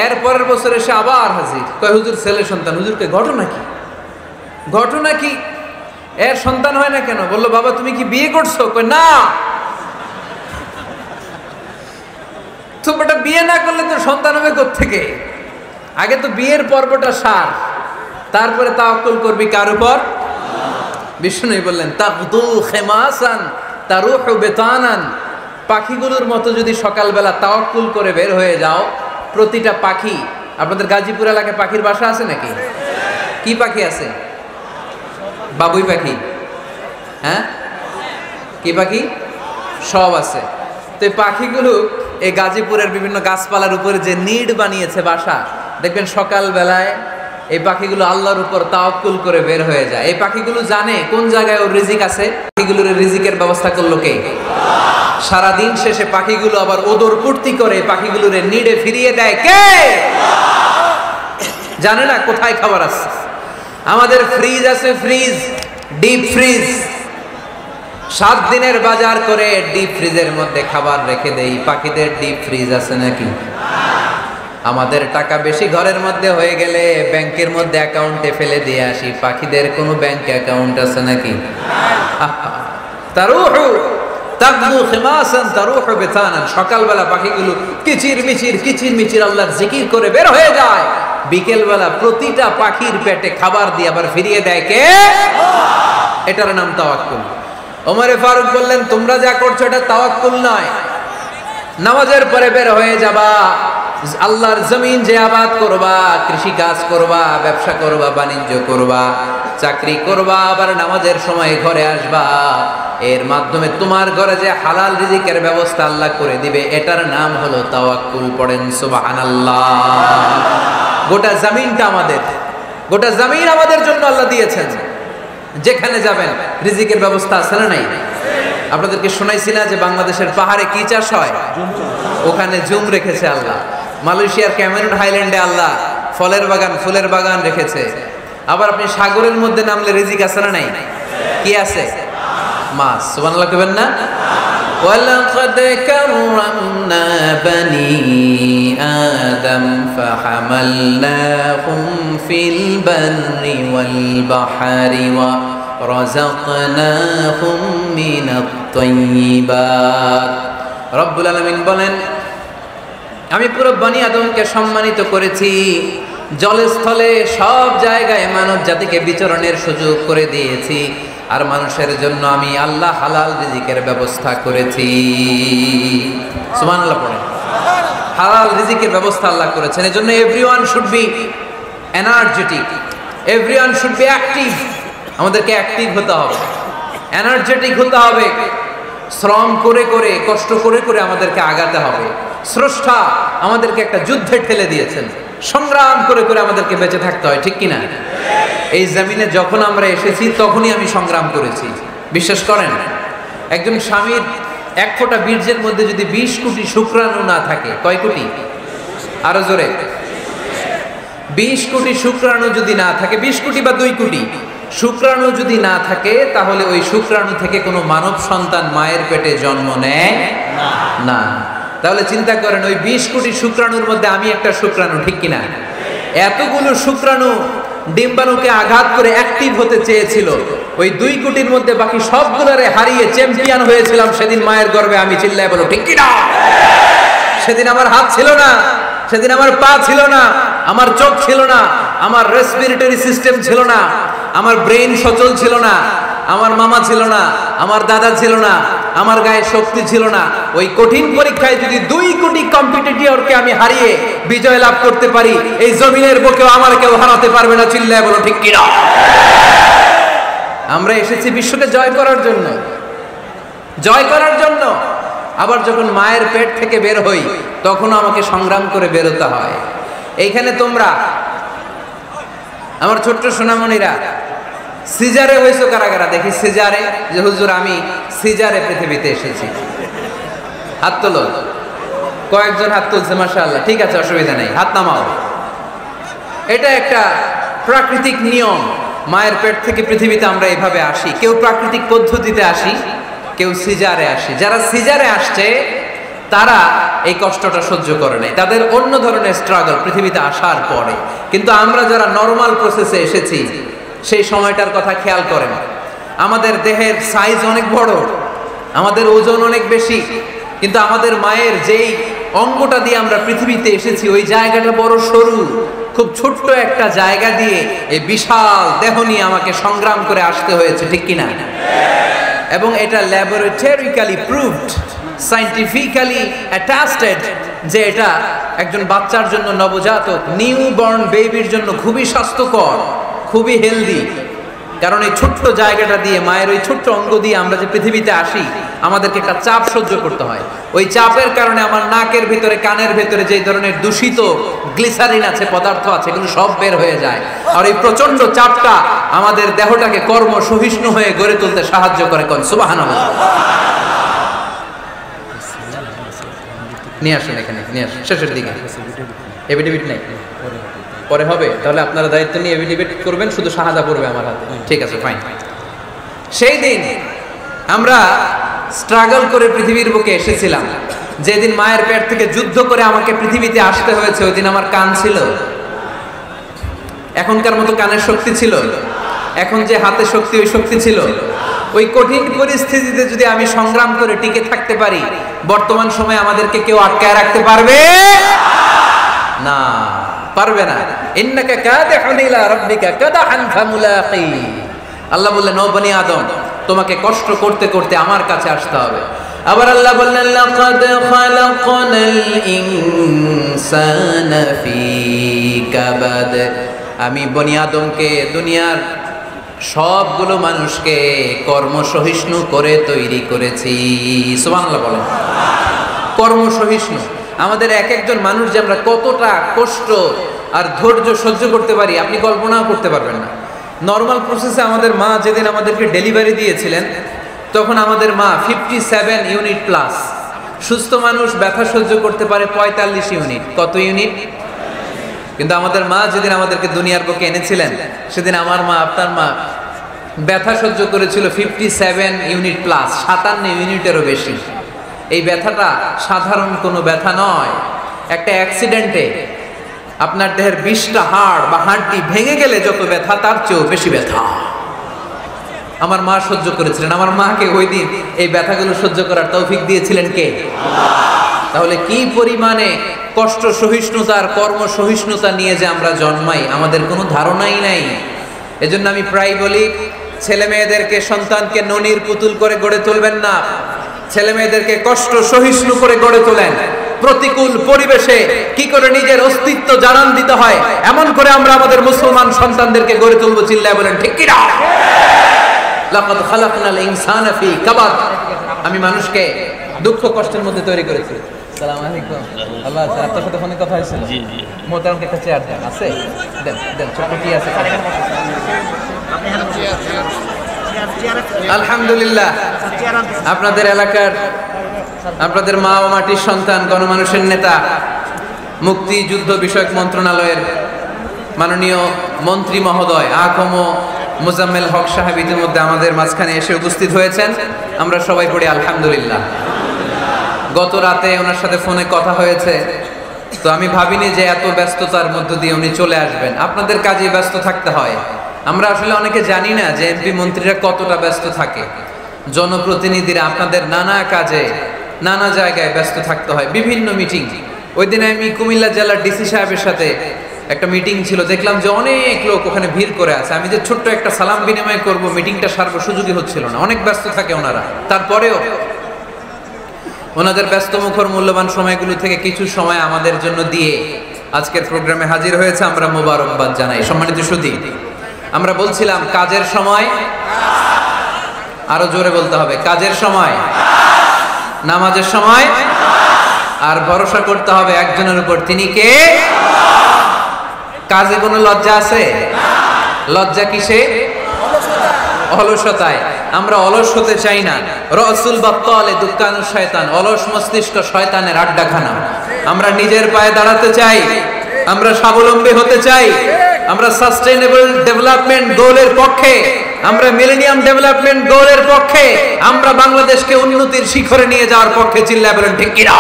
এর পরের বছর এসে আবার হাজির, কয় হুজুর ছেলে সন্তান। হুজুরকে ঘটনা কি? ঘটনা কি? এর সন্তান হয় না কেন? বললো বাবা তুমি কি বিয়ে করছো? কয় না। তো বেটা বিয়ে না করলে তো সন্তান হবে কোত্থেকে? আগে তো বিয়ের পর্বটা সার, তারপরে তাওয়াক্কুল করবি কার উপর? বিষ্ণু বললেন, তাকদু খেমাসান তারুহু বেতানান, পাখিগুলোর মতো যদি সকালবেলা তাওয়াক্কুল করে বের হয়ে যাও, প্রতিটা পাখি, আপনাদের গাজীপুর এলাকায় পাখির বাসা আছে নাকি? কি পাখি আছে? বাবুই পাখি? হ্যাঁ, কি পাখি? সব আছে। তো এই পাখিগুলো এই গাজীপুরের বিভিন্ন গাছপালার উপরে যে নিড বানিয়েছে বাসা, দেখবেন সকাল বেলায় এই পাখিগুলো আল্লাহর উপর তাওয়াক্কুল করে বের হয়ে যায়। এই পাখিগুলো জানে কোন জায়গায় ওর রিজিক আছে। পাখিগুলোর রিজিকের ব্যবস্থা করলো কে? সারাদিন শেষে পাখিগুলো আবার ওদর পূর্তি করে পাখিগুলোর নিডে ফিরিয়ে দেয় কে? জানে না কোথায় খাবার আছে। আমাদের ফ্রিজ আছে, ফ্রিজ, ডিপ ফ্রিজ, 7 দিনের বাজার করে ডিপ ফ্রিজের মধ্যে খাবার রেখে দেই। পাখিদের ডিপ ফ্রিজ আছে নাকি? আমাদের টাকা বেশি ঘরের মধ্যে হয়ে গেলে ব্যাংকের মধ্যে অ্যাকাউন্টে ফেলে দিয়ে আসি। পাখিদের কোনো ব্যাংক অ্যাকাউন্ট আছে নাকি? তারুহু তাকদু খিমাসান তারুহু বিতানান, সকালবেলা পাখিগুলো কিচির মিচির আল্লাহর জিকির করে বের হয়ে যায়। বিকেলবেলা প্রতিটা পাখির পেটে খাবার দিয়ে আবার ফিরিয়ে দেয় কে? এটার নাম তাওয়াক্কুল। ওমরে ফারুক বললেন, তোমরা যা করছো এটা তাওয়াক্কুল নয়। নামাজের পরে বের হয়ে যাবা, আল্লাহর জমিন যে আবাদ করবা, কৃষি কাজ করবা, ব্যবসা করবা, বাণিজ্য করবা, চাকরি করবা, আবার নামাজের সময় ঘরে আসবা। এর মাধ্যমে তোমার ঘরে যে হালাল রিজিকের ব্যবস্থা আল্লাহ করে দিবে, এটার নাম হলো তাওয়াক্কুল। পড়েন সুবহানাল্লাহ। গোটা জমিনটা আমাদের, গোটা জমিন আমাদের জন্য আল্লাহ দিয়েছেন। যেখানে যাবেন রিজিকের ব্যবস্থা আছে না নাই? আপনাদেরকে শোনাইছি না যে বাংলাদেশের পাহাড়ে কি চাষ হয়? ওখানে জুম রেখেছে আল্লাহ। মালয়েশিয়ার ক্যামেরুন হাইল্যান্ডে আল্লাহ ফলের বাগান, ফুলের বাগান রেখেছে। আবার আপনি সাগরের মধ্যে নামলে রিজিক আছে না নাই? কি আছে? মাছ। সুবহানাল্লাহ কইবেন না? ওয়ালাকাদ কাররামনা বানি আদম ফাহামালনাহুম ফিল বাররি ওয়াল বাহরি ওয়া রাযাকনাহুম মিনাত তাইয়্যিবাত। রব্বুল আলামিন বলেন, আমি পুরো বনি আদমকে সম্মানিত করেছি। জলে স্থলে সব জায়গায় মানব জাতিকে বিচরণের সুযোগ করে দিয়েছি। আর মানুষের জন্য আমি আল্লাহ হালাল রিজিকের ব্যবস্থা করেছি। সুবহানাল্লাহ পড়েন। হালাল রিজিকের ব্যবস্থা আল্লাহ করেছেন। এজন্য everyone should be energetic, everyone should be active. আমাদেরকে অ্যাক্টিভ হতে হবে, এনার্জেটিক হতে হবে। শ্রম করে করে, কষ্ট করে করে আমাদেরকে আগাতে হবে। স্রষ্টা আমাদেরকে একটা যুদ্ধে ঠেলে দিয়েছেন, সংগ্রাম করে করে আমাদেরকে বেঁচে থাকতে হয়, ঠিক কিনা? এই জমিনে যখন আমরা এসেছি তখনই আমি সংগ্রাম করেছি। বিশ্বাস করেন, একজন স্বামীর 1 ফোঁটা বীর্যের মধ্যে যদি 20 কোটি শুক্রাণু না থাকে, কয় কোটি? আরো জোরে। 20 কোটি শুক্রাণু যদি না থাকে, 20 কোটি বা 2 কোটি শুক্রাণু যদি না থাকে তাহলে ওই শুক্রাণু থেকে কোনো মানব সন্তান মায়ের পেটে জন্ম নেয় না। তাহলে চিন্তা করেন, ওই 20 কোটি শুক্রাণুর মধ্যে আমি একটা শুক্রাণু, ঠিক কিনা? এতগুলো শুক্রাণু ডিম্বাণুকে আঘাত করে অ্যাক্টিভ হতে চেয়েছিল, ওই 2 কোটির মধ্যে বাকি সবগুলোরে হারিয়ে চ্যাম্পিয়ন হয়েছিলাম সেদিন মায়ের গর্ভে আমি। চিল্লায় বলো ঠিক কিনা? সেদিন আমার হাত ছিল না, সেদিন আমার পা ছিল না, আমার চোখ ছিল না, আমার রেসপিরেটরি সিস্টেম ছিল না, আমার ব্রেন সচল ছিল না, আমার মামা ছিল না, আমার দাদা ছিল না, আমার গায়ে শক্তি ছিল না। ওই কঠিন পরীক্ষায় যদি 2 কোটি কম্পিটিটরকে আমি হারিয়ে বিজয় লাভ করতে পারি, এই জমিনের বুকেও আমার কেউ হারাতে পারবে না। চিল্লায় বলো ঠিক কিনা? আমরা এসেছি বিশ্বকে জয় করার জন্য, জয় করার জন্য। আবার যখন মায়ের পেট থেকে বের হই তখন আমাকে সংগ্রাম করে বেরোতে হয়। এইখানে তোমরা আমার ছোট্ট সোনামণিরা সিজারে হয়েছো কারা কারা? দেখি সিজারে, যে হুজুর আমি সিজারে পৃথিবীতে এসেছি। হাত তোলো। কয়েকজন হাত তুলছে, মাশাআল্লাহ, ঠিক আছে, অসুবিধা নেই, হাত নামাও। এটা একটা প্রাকৃতিক নিয়ম, মায়ের পেট থেকে পৃথিবীতে আমরা এভাবে আসি। কেউ প্রাকৃতিক পদ্ধতিতে আসি, কেউ সিজারে আসি। যারা সিজারে আসছে তারা এই কষ্টটা সহ্য করে নাই, তাদের অন্য ধরনের স্ট্রাগল পৃথিবীতে আসার পরে। কিন্তু আমরা যারা নরমাল প্রসেসে এসেছি সেই সময়টার কথা খেয়াল করেন। আমাদের দেহের সাইজ অনেক বড়, আমাদের ওজন অনেক বেশি, কিন্তু আমাদের মায়ের যেই অঙ্গটা দিয়ে আমরা পৃথিবীতে এসেছি ওই জায়গাটা বড় সরু। খুব ছোট্ট একটা জায়গা দিয়ে এই বিশাল দেহ নিয়ে আমাকে সংগ্রাম করে আসতে হয়েছে, ঠিক কিনা? এবং এটা ল্যাবরেটরিক্যালি প্রুভড, সায়েন্টিফিক্যালি অ্যাটাস্টেড যে এটা একজন বাচ্চার জন্য, নবজাতক নিউ বর্ন বেবির জন্য খুবই স্বাস্থ্যকর, খুবই হেলদি। কারণ এই ছোট্ট জায়গাটা দিয়ে, মায়ের ওই ছোট্ট অঙ্গ দিয়ে আমরা যে পৃথিবীতে আসি, আমাদেরকে একটা চাপ সহ্য করতে হয়। ওই চাপের কারণে আমার নাকের ভিতরে, কানের ভিতরে যে ধরনের দূষিত গ্লিসারিন আছে, পদার্থ আছে, এগুলো সব বের হয়ে যায়। আর এই প্রচন্ড চাপটা আমাদের দেহটাকে কর্ম সহিষ্ণু হয়ে গড়ে তুলতে সাহায্য করে। কোন সুবহানাল্লাহ। নিয়ে আসেন এখানে, নিয়ে আসেন শেষের দিকে। এভিডেভিট নাই, পরে হবে। তাহলে আপনারা দায়িত্ব নিয়ে এভিডেভিট করবেন, শুধু শাহাদা পড়বে আমার হাতে, ঠিক আছে, ফাইন। সেই দিন আমরা স্ট্রাগল করে পৃথিবীর বুকে এসেছিলাম। যেদিন মায়ের পেট থেকে যুদ্ধ করে আমাকে পৃথিবীতে আসতে হয়েছে, ওই দিন আমার কান ছিল? এখনকার মতো কানের শক্তি ছিল? এখন যে হাতে শক্তি, ওই শক্তি ছিল? ওই কঠিন পরিস্থিতিতে যদি আমি সংগ্রাম করে টিকে থাকতে পারি, বর্তমান সময়ে আমাদেরকে কেউ আটকায় রাখতে পারবে না, পারবে না। ইন্নাকা কাদিহুন ইলা রাব্বিকা কাদহান ফামুলাকি। আল্লাহ বললেন, ও বনি আদম, তোমাকে কষ্ট করতে করতে আমার কাছে আসতে হবে। আবার আল্লাহ বললেন, লাকাদ খালাকনাল ইনসানা ফি কাবাদ। আমি বনি আদমকে, দুনিয়ার সবগুলো মানুষকে কর্মসহিষ্ণু করে তৈরি করেছি। সুবহানাল্লাহ বলেন। কর্মসহিষ্ণু। আমাদের এক একজন মানুষ যে আমরা কতটা কষ্ট আর ধৈর্য সহ্য করতে পারি আপনি কল্পনাও করতে পারবেন না। নর্মাল প্রসেসে আমাদের মা যেদিন আমাদেরকে ডেলিভারি দিয়েছিলেন তখন আমাদের মা 57 ইউনিট প্লাস। সুস্থ মানুষ ব্যথা সহ্য করতে পারে 45 ইউনিট। কত ইউনিট? কিন্তু আমাদের মা যেদিন আমাদেরকে দুনিয়ার বুকে এনেছিলেন সেদিন আমার মা, আপনার মা ব্যথা সহ্য করেছিল 57 ইউনিট প্লাস, 57 ইউনিটেরও বেশি। এই ব্যথাটা সাধারণ কোনো ব্যথা নয়। একটা অ্যাক্সিডেন্টে আপনার দেহের 20টা হাড় বা হাড়টি ভেঙে গেলে যত ব্যথা, তার চেয়েও বেশি ব্যথা আমার মা সহ্য করেছিলেন। আমার মাকে ওই দিন এই ব্যথাগুলো সহ্য করার তৌফিক দিয়েছিলেন কে? তাহলে কি পরিমাণে কষ্ট সহিষ্ণুতার, কর্ম সহিষ্ণুতা নিয়ে যে আমরা জন্মাই, আমাদের কোনো ধারণাই নাই। এজন্য আমি প্রায় বলি, ছেলে মেয়েদেরকে, সন্তানকে ননির পুতুল করে গড়ে তুলবেন না। ছেলে মেয়েদেরকে কষ্ট সহিষ্ণু করে গড়ে তোলেন। প্রতিকূল পরিবেশে কি করে নিজের অস্তিত্ব জানান দিতে হয়, এমন করে আমরা আমাদের মুসলমান সন্তানদেরকে গড়ে তুলবো। চিল্লায় বলেন ঠিক কি না? লাকাদ খালাকনাল ইনসানা ফি কাবাদ। আমি মানুষকে দুঃখ কষ্টের মধ্যে তৈরি করেছি। আসসালামু আলাইকুম। আল্লাহ স্যার, আপনার সাথে ফোনে কথা হয়েছিল? জি জি। মোহতারামকে একটা চেয়ার দেন। আছে? দেন দেন, ছোট কি আছে? আলহামদুলিল্লাহ, আপনাদের এলাকার, আপনাদের মা ও মাটির সন্তান, গণমানুষের নেতা, মুক্তি যুদ্ধ বিষয়ক মন্ত্রণালয়ের মাননীয় মন্ত্রী মহোদয়, আকম মুজাম্মেল হক সাহেব ইতিমধ্যে আমাদের মাঝখানে এসে উপস্থিত হয়েছেন। আমরা সবাই পড়ি আলহামদুলিল্লাহ। গত রাতে ওনার সাথে ফোনে কথা হয়েছে, তো আমি ভাবিনি যে এত ব্যস্ততার মধ্য দিয়ে উনি চলে আসবেন। আপনাদের কাজে ব্যস্ত থাকতে হয়। আমরা আসলে অনেকে জানি না যে এমপি মন্ত্রীরা কতটা ব্যস্ত থাকে। জনপ্রতিনিধিরা আপনাদের নানা কাজে নানা জায়গায় ব্যস্ত থাকতে হয়, বিভিন্ন মিটিং। ওই দিন আমি কুমিল্লা জেলার ডিসি সাহেবের সাথে একটা মিটিং ছিল, দেখলাম যে অনেক লোক ওখানে ভিড় করে আছে। আমি যে ছোট্ট একটা সালাম বিনিময় করব, মিটিংটা সারবো, সুযোগই হচ্ছিল না। অনেক ব্যস্ত থাকে ওনারা। তারপরেও ওনাদের ব্যস্ত মুখর মূল্যবান সময়গুলো থেকে কিছু সময় আমাদের জন্য দিয়ে আজকের প্রোগ্রামে হাজির হয়েছে। আমরা মোবারকবাদ জানাই। সম্মানিত সুধী, আমরা বলছিলাম কাজের সময়, আরো জোরে বলতে হবে, কাজের সময়, নামাজের সময়, আর ভরসা করতে হবে একজনের উপর, তিনি কে? কাজে কোনো লজ্জা আছে? লজ্জা কিসে? অলসতায়। আমরা অলস হতে চাই না। রসুল বাত্তালে দুক্কানু শয়তান, অলস মস্তিষ্ক শয়তানের আড্ডাখানা। আমরা নিজের পায়ে দাঁড়াতে চাই, আমরা স্বাবলম্বী হতে চাই, আমরা সাস্টেইনেবল ডেভেলপমেন্ট গোলের পক্ষে, আমরা মিলেনিয়াম ডেভেলপমেন্ট গোলের পক্ষে, আমরা বাংলাদেশকে উন্নতির শিখরে নিয়ে যাওয়ার পক্ষে। চিল্লায় বলেন ঠিক কিনা?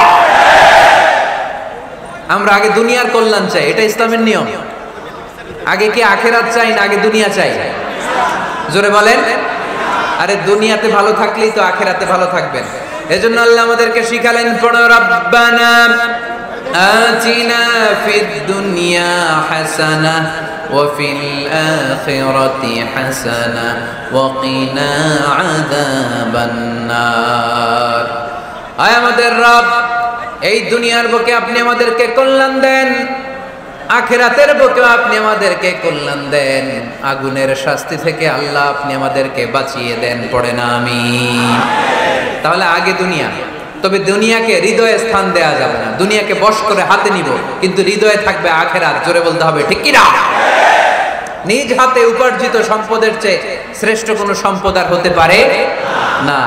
আমরা আগে দুনিয়ার কল্যাণ চাই, এটা ইসলামের নিয়ম। আগে কি আখেরাত চাই না আগে দুনিয়া চাই? জোরে বলেন। আরে দুনিয়াতে ভালো থাকলেই তো আখেরাতে ভালো থাকবেন। এজন্য আল্লাহ আমাদেরকে শিখালেন, পড়ো রব্বানা আতিনা ফিদ দুনিয়া হাসানা ওয়া ফিল আখিরাতি হাসানা ওয়া কিনা আযাবান নার। আয় আমাদের রব, এই দুনিয়ার বুকে আপনি আমাদেরকে কল্যাণ দেন, আখিরাতের বুকে আপনি আমাদেরকে কল্যাণ দেন, আগুনের শাস্তি থেকে আল্লাহ আপনি আমাদেরকে বাঁচিয়ে দেন। পড়ে না আমিন। তাহলে আগে দুনিয়া, তবে দুনিয়াকে হৃদয়ে স্থান দেয়া যাবে না। দুনিয়াকে বশ করে হাতে নিব, কিন্তু হৃদয়ে থাকবে আখিরাত। জোরে বলতে হবে ঠিক কিনা? নিজ হাতে উপার্জিত সম্পদের চেয়ে শ্রেষ্ঠ কোনো সম্পদ আর হতে পারে না।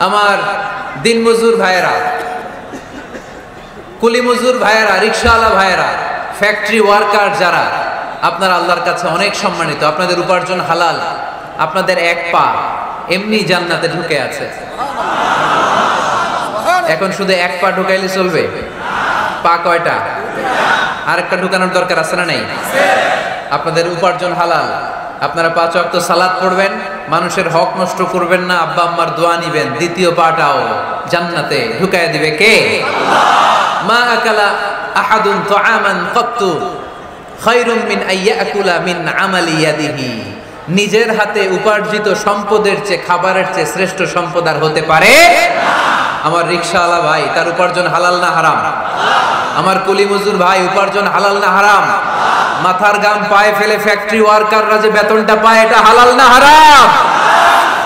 আমার দিনমজুর ভাইয়েরা, কুলি মজুর ভাইয়েরা, রিকশাওয়ালা ভাইয়েরা, ফ্যাক্টরি ওয়ার্কার যারা, আপনারা আল্লাহর কাছে অনেক সম্মানিত। আপনাদের উপার্জন হালাল। আপনাদের এক পা এমনি জান্নাতে ঢুকে আছে। এখন শুধু এক পা ঢুকাইলে চলবে? পা কয়টা? আরেকটা ঢুকানোর দরকার আছে না নাই? আপনাদের উপার্জন হালাল। আপনারা 5 ওয়াক্ত সালাত পড়বেন, মানুষের হক নষ্ট করবেন না, আব্বা আম্মার দোয়া নিবেন, দ্বিতীয় পাটাও জান্নাতে ঢুকায় দিবে কে? মা আকালা আহাদুন তুআমান কাত্তু খায়রুম মিন আইয়াকুলা মিন আমালি ইয়াদিহি। নিজের হাতে উপার্জিত সম্পদের চেয়ে, খাবারের চেয়ে শ্রেষ্ঠ সম্পদ আর হতে পারে না। আমার রিকশাওয়ালা ভাই, তার উপার্জন হালাল না হারাম? আমার কুলি মজুর ভাই, উপার্জন হালাল না হারাম? মাথার গাম পায়ে ফেলে ফ্যাক্টরি ওয়ার্কাররা যে বেতনটা পায়, এটা হালাল না হারাম?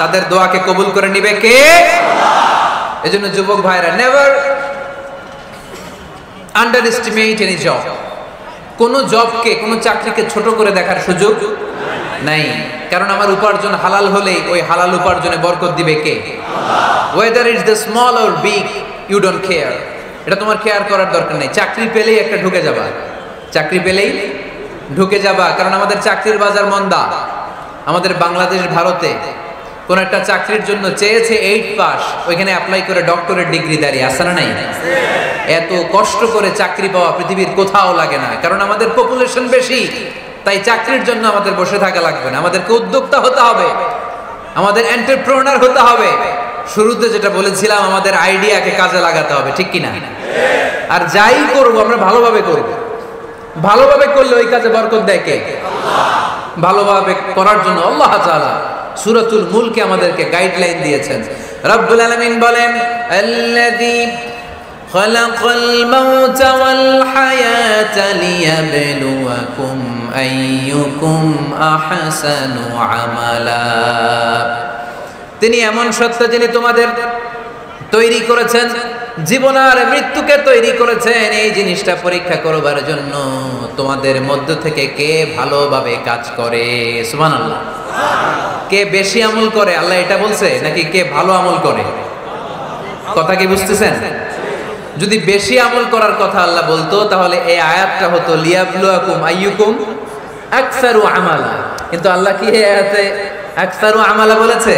তাদের দোয়াকে কবুল করে নিবে কে? এজন্য যুবক ভাইরা, never under estimate any job. কোন জবকে, কোন চাকরিকে ছোট করে দেখার সুযোগ নাই। কারণ আমার উপার্জন হালাল হলেই ওই হালাল উপার্জনে বরকত দিবে কে? Whether it's the small or big, you don't care. এটা তোমার কেয়ার করার দরকার নেই। চাকরি পেলেই একটা ঢুকে যাবা, চাকরি পেলেই ঢুকে যাবা। কারণ আমাদের চাকরির বাজার মন্দা। আমাদের বাংলাদেশ, ভারতে কোন একটা চাকরির জন্য চেয়েছে 8 পাস, ওইখানে অ্যাপ্লাই করে ডক্টরেট ডিগ্রি দাঁড়িয়ে আসে না নাই? এত কষ্ট করে চাকরি পাওয়া পৃথিবীর কোথাও লাগে না। কারণ আমাদের পপুলেশন বেশি, তাই চাকরির জন্য আমাদের বসে থাকা লাগবে না। আমাদেরকে উদ্যোক্তা হতে হবে, আমাদের এন্টারপ্রেনার হতে হবে। শুরুতে যেটা বলেছিলাম, আমাদের আইডিয়াকে কাজে লাগাতে হবে, ঠিক কিনা? আর যাই করব আমরা ভালোভাবে করব। ভালোভাবে করলে ওই কাজে বরকত দেয় কে? ভালোভাবে করার জন্য আল্লাহ তাআলা সূরাতুল মুলকে আমাদেরকে গাইডলাইন দিয়েছেন। রব্বুল আলামিন বলেন, আল্লাযী খালাকাল মাউতা ওয়াল হায়াতা লিয়াবলুয়াকুম আইয়ুকুম আহসানু আমালা। তিনি এমন সত্তা যিনি তোমাদের তৈরি করেছেন, জীবন আর মৃত্যুকে তৈরি করেছেন এই জিনিসটা পরীক্ষা করবার জন্য। তোমাদের মধ্য থেকে কে ভালোভাবে কাজ করে? সুবহানাল্লাহ। কে বেশি আমল করে, আল্লাহ এটা বলছে, নাকি কে ভালো আমল করে? কথা কি বুঝতেছেন? যদি বেশি আমল করার কথা আল্লাহ বলতো, তাহলে এই আয়াতটা হতো লিয়াবলুয়াকুম আইয়ুকুম আকসারু আমালা। কিন্তু আল্লাহ কি এতে আকসারু আমালা বলেছে?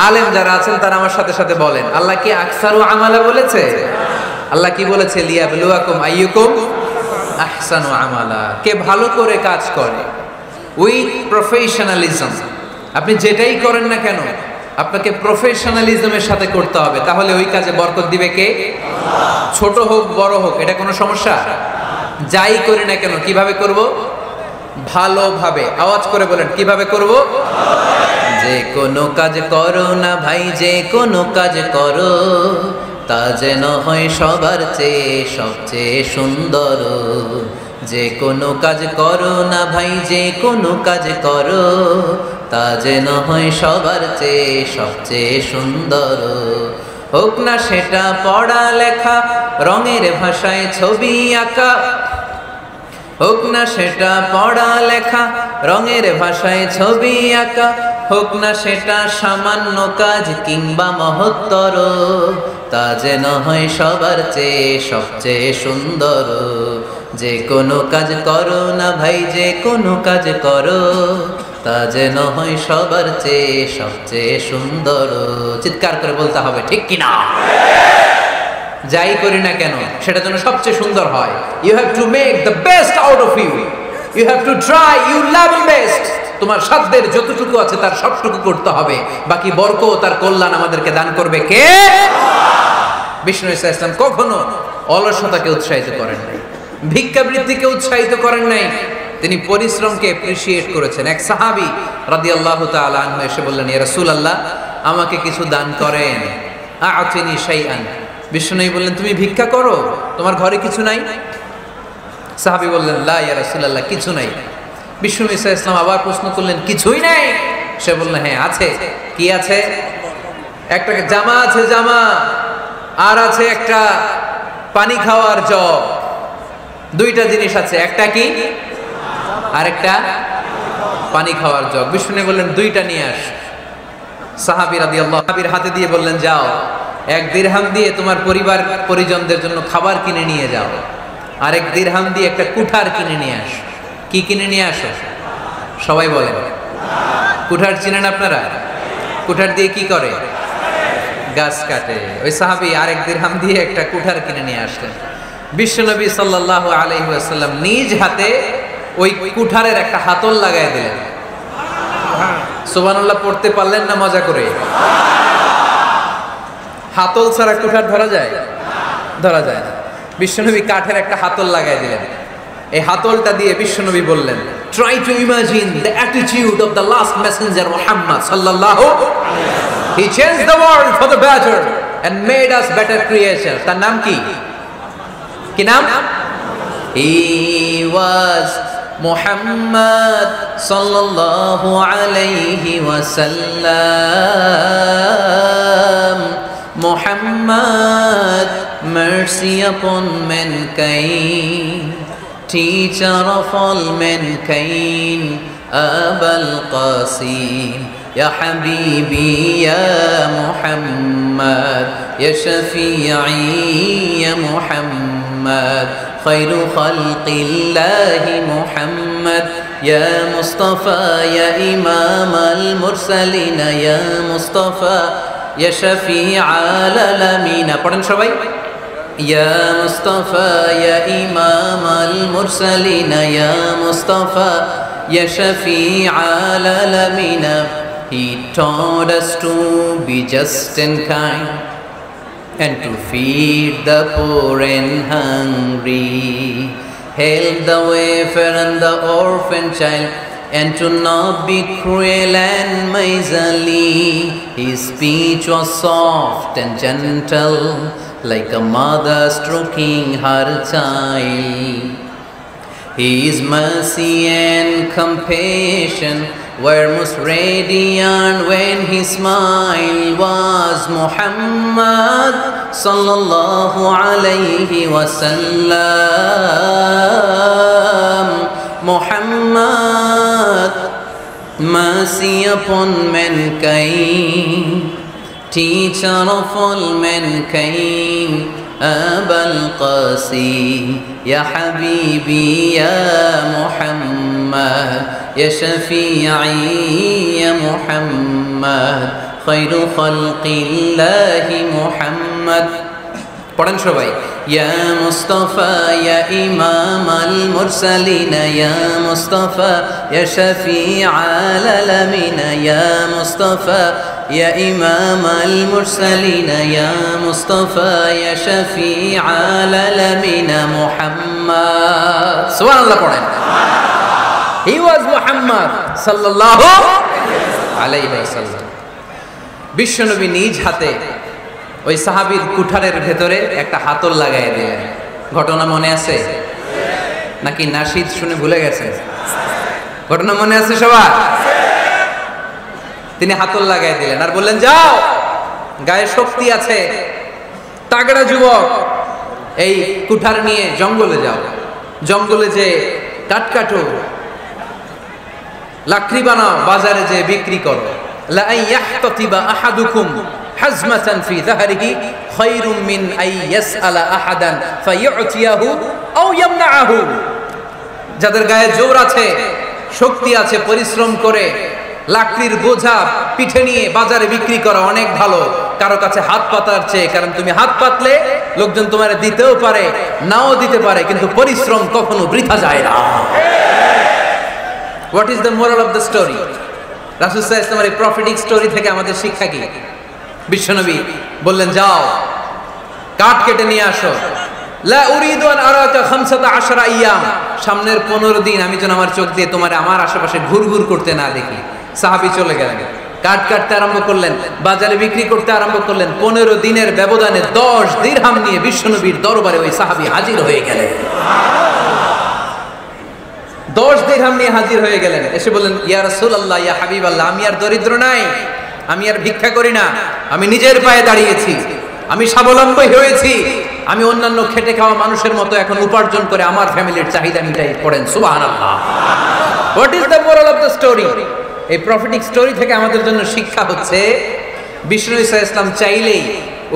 আলেম যারা আছেন তারা আমার সাথে সাথে বলেন, আল্লাহ কি আকসারু আমালা বলেছে? আল্লাহ কি বলেছে? লিয়াবলুয়াকুম আইয়ুকুম আহসানু আমালা, কে ভালো করে কাজ করে উইথ প্রফেশনালিজম। আপনি যেটাই করেন না কেন আপনাকে প্রফেশনালিজমের সাথে করতে হবে, তাহলে ওই কাজে বরকত দিবে কে? ছোট হোক বড় হোক এটা কোনো সমস্যা? যাই করি না কেন কিভাবে করব? ভালোভাবে। আওয়াজ করে বলেন কিভাবে করব? যে কোনো কাজ করো না ভাই, যে কোনো কাজ করো তা যেন হয় সবার চেয়ে সবচেয়ে সুন্দর। যে কোনো কাজ করো না ভাই, যে কোনো কাজ করো তা যেন হয় সবার চেয়ে সবচেয়ে সুন্দর। হোক না সেটা পড়া লেখা, রঙের ভাষায় ছবি আঁকা, হোক না সেটা পড়া লেখা, রঙের ভাষায় ছবি আঁকা, হোক না সেটা সামান্য কাজ কিংবা মহত্তর, তা যেন হয় সবার চেয়ে সবচেয়ে সুন্দর। যে কোনো কাজ করো না ভাই, যে কোনো কাজ করো তা যেন হয় সবার চেয়ে সবচেয়ে সুন্দর। চিৎকার করে বলতে হবে ঠিক কিনা? যাই করি না কেন সেটা যেন সবচেয়ে সুন্দর হয়। You have to make the best out of you, you have to try you love best. তোমার সাধ্যের যতটুকু আছে তার সবটুকু করতে হবে, বাকি বরকত তার কল্যাণ আমাদেরকে দান করবে কে? বিষ্ণু ঈসা ইসলাম কখনো অলসতাকে উৎসাহিত করেন নাই, ভিক্ষাবৃত্তিকে উৎসাহিত করেন নাই, তিনি পরিশ্রমকে অ্যাপ্রিশিয়েট করেছেন। এক সাহাবী রাদিয়াল্লাহু তাআলা আনহু এসে বললেন, ইয়া রাসূলুল্লাহ আমাকে কিছু দান করেন, আ'তিনি শাইআন। বিষ্ণু বললেন, তুমি ভিক্ষা করো, তোমার ঘরে কিছু নাই? সাহাবী বললেন, লা ইয়া রাসূলুল্লাহ কিছু নাই। বিষ্ণু ঈসা ইসলাম আবার প্রশ্ন করলেন, কিছুই নাই? সে বললেন, হ্যাঁ আছে। কি আছে? একটা জামা আছে, জামা, আর আছে একটা পানি খাওয়ার জগ। দুইটা জিনিস আছে, একটা কি আর একটা পানি খাওয়ার জগ। বিষ্ণু বললেন, দুইটা নিয়ে আস। সাহাবী রাদিয়াল্লাহু সাহাবীর হাতে দিয়ে বললেন, যাও 1 দিরহাম দিয়ে তোমার পরিবার পরিজনদের জন্য খাবার কিনে নিয়ে যাও, আর 1 দিরহাম দিয়ে একটা কুঠার কিনে নিয়ে আস। কি কিনে নিয়ে আসো? সবাই বলেন। কুঠার চিনেন আপনারা? কুঠার দিয়ে কি করে? গাছ কাটে। ওই সাহাবী আর 1 দিরহাম দিয়ে একটা কুঠার কিনে নিয়ে আসলেন। বিশ্বনবী সাল্লাল্লাহু আলাইহি ওয়াসাল্লাম নিজ হাতে ওই কুঠারের একটা হাতল লাগাই দিলেন। সুবহানাল্লাহ পড়তে পারলেন না মজা করে? হাতল ছাড়া কুঠার ধরা যায়? ধরা যায় না। বিশ্বনবী কাঠের একটা হাতল লাগাই দিলেন। এই হাতলটা দিয়ে বিশ্বনবী বললেন, try to imagine the attitude of the last messenger Muhammad সাল্লাল্লাহু he changed the world for the better and made us better creature. তার নাম কি? কি নাম? হি ওয়াজ মুহাম্মদ সাল্লাল্লাহু আলাইহি ওয়াসাল্লাম। Muhammad, mercy upon mankind, teacher of all mankind, Abul Qasim, Ya Habibi, Ya Muhammad, Ya Shafi'i, Ya Muhammad, Khairu Khalqillahi Muhammad, Ya Mustafa, Ya Imam al-Mursalin, Ya Mustafa, Ya Shafi'al Alamina. পড়েন সবাই। Ya Mustafa, Ya Imam al-Mursalin, Ya Mustafa, Ya Shafi'al Alamina. He taught us to be just and kind and to feed the poor and hungry, help the wafer and the orphan child, and to not be cruel and miserly. His speech was soft and gentle, like a mother stroking her child. His mercy and compassion were most radiant when his smile was Muhammad sallallahu alayhi wasallam. Muhammad, mercy upon mankind, teacher of all mankind, أبا القاسم يا حبيبي يا محمد يا شفيعي يا محمد خير خلق الله محمد পড়েন সবাই يا مصطفى يا إمام المرسلين يا مصطفى يا شفيع العالمين يا مصطفى يا إمام المرسلين يا مصطفى يا شفيع العالمين محمد سبحان الله পড়েন He was Muhammad sallallahu alayhi wasallam বিশ্বনবী নিজ হাতে ওই সাহাবীর কুঠারের ভেতরে একটা হাতল লাগাই দিলেন ঘটনা মনে আছে নাকি নাশিদ শুনে ভুলে গেছেন ঘটনা মনে আছে সবার তিনি হাতল লাগাই দিলেন আর বললেন যাও গায়ে শক্তি আছে তাগড়া যুবক এই কুঠার নিয়ে জঙ্গলে যাও জঙ্গলে যে কাঠ কাটো লাকড়ি বানাও বাজারে যে বিক্রি করো লা ইয়াহতাতিবা আহাদুকুম হাজমাতান ফি যাহরিহি খায়রুম মিন আই ইয়াসআলা আহাদান ফায়ু'তিয়াহু আও ইয়ামনাহু যাদের গায়ে জোর আছে শক্তি আছে পরিশ্রম করে লাকড়ির বোঝা পিঠে নিয়ে বাজারে বিক্রি করা অনেক ভালো কারো কাছে হাত পাতার চেয়ে কারণ তুমি হাত পাতলে লোকজন তোমারে দিতেও পারে নাও দিতে পারে কিন্তু পরিশ্রম কখনো বৃথা যায় না What is the moral of the story? রাসূল সাল্লাল্লাহু আলাইহি ওয়াসাল্লামের এই প্রফেটিক স্টোরি থেকে আমাদের শিক্ষা কি বিশ্বনবী বললেন যাও কাঠ কেটে নিয়ে আসো লা উরিদু আন আরাকা 15 আইয়াম সামনের 15 দিন আমি যেন আমার চোখ দিয়ে তোমারে আমার আশেপাশে ঘুরঘুর করতে না দেখি সাহাবী চলে গেলেন কাঠ কাটতে আরম্ভ করলেন বাজারে বিক্রি করতে আরম্ভ করলেন 15 দিনের ব্যবধানে 10 দিরহাম নিয়ে বিশ্বনবীর দরবারে ওই সাহাবী হাজির হয়ে গেলেন 10 দিরহাম নিয়ে হাজির হয়ে গেলেন এসে বললেন ইয়া রাসূলুল্লাহ ইয়া হাবিবাল্লাহ আমি আর দরিদ্র নাই আমি আর ভিক্ষা করি না আমি নিজের পায়ে দাঁড়িয়েছি আমি স্বাবলম্বী হয়েছি আমি অন্যান্য খেটে খাওয়া মানুষের মতো এখন উপার্জন করে আমার ফ্যামিলির চাহিদা মিটাই পড়েন সুবহানাল্লাহ what is the moral of the story এই প্রফেটিক স্টোরি থেকে আমাদের জন্য শিক্ষা হচ্ছে বিষ্ণু ঈসা ইসলাম চাইলেই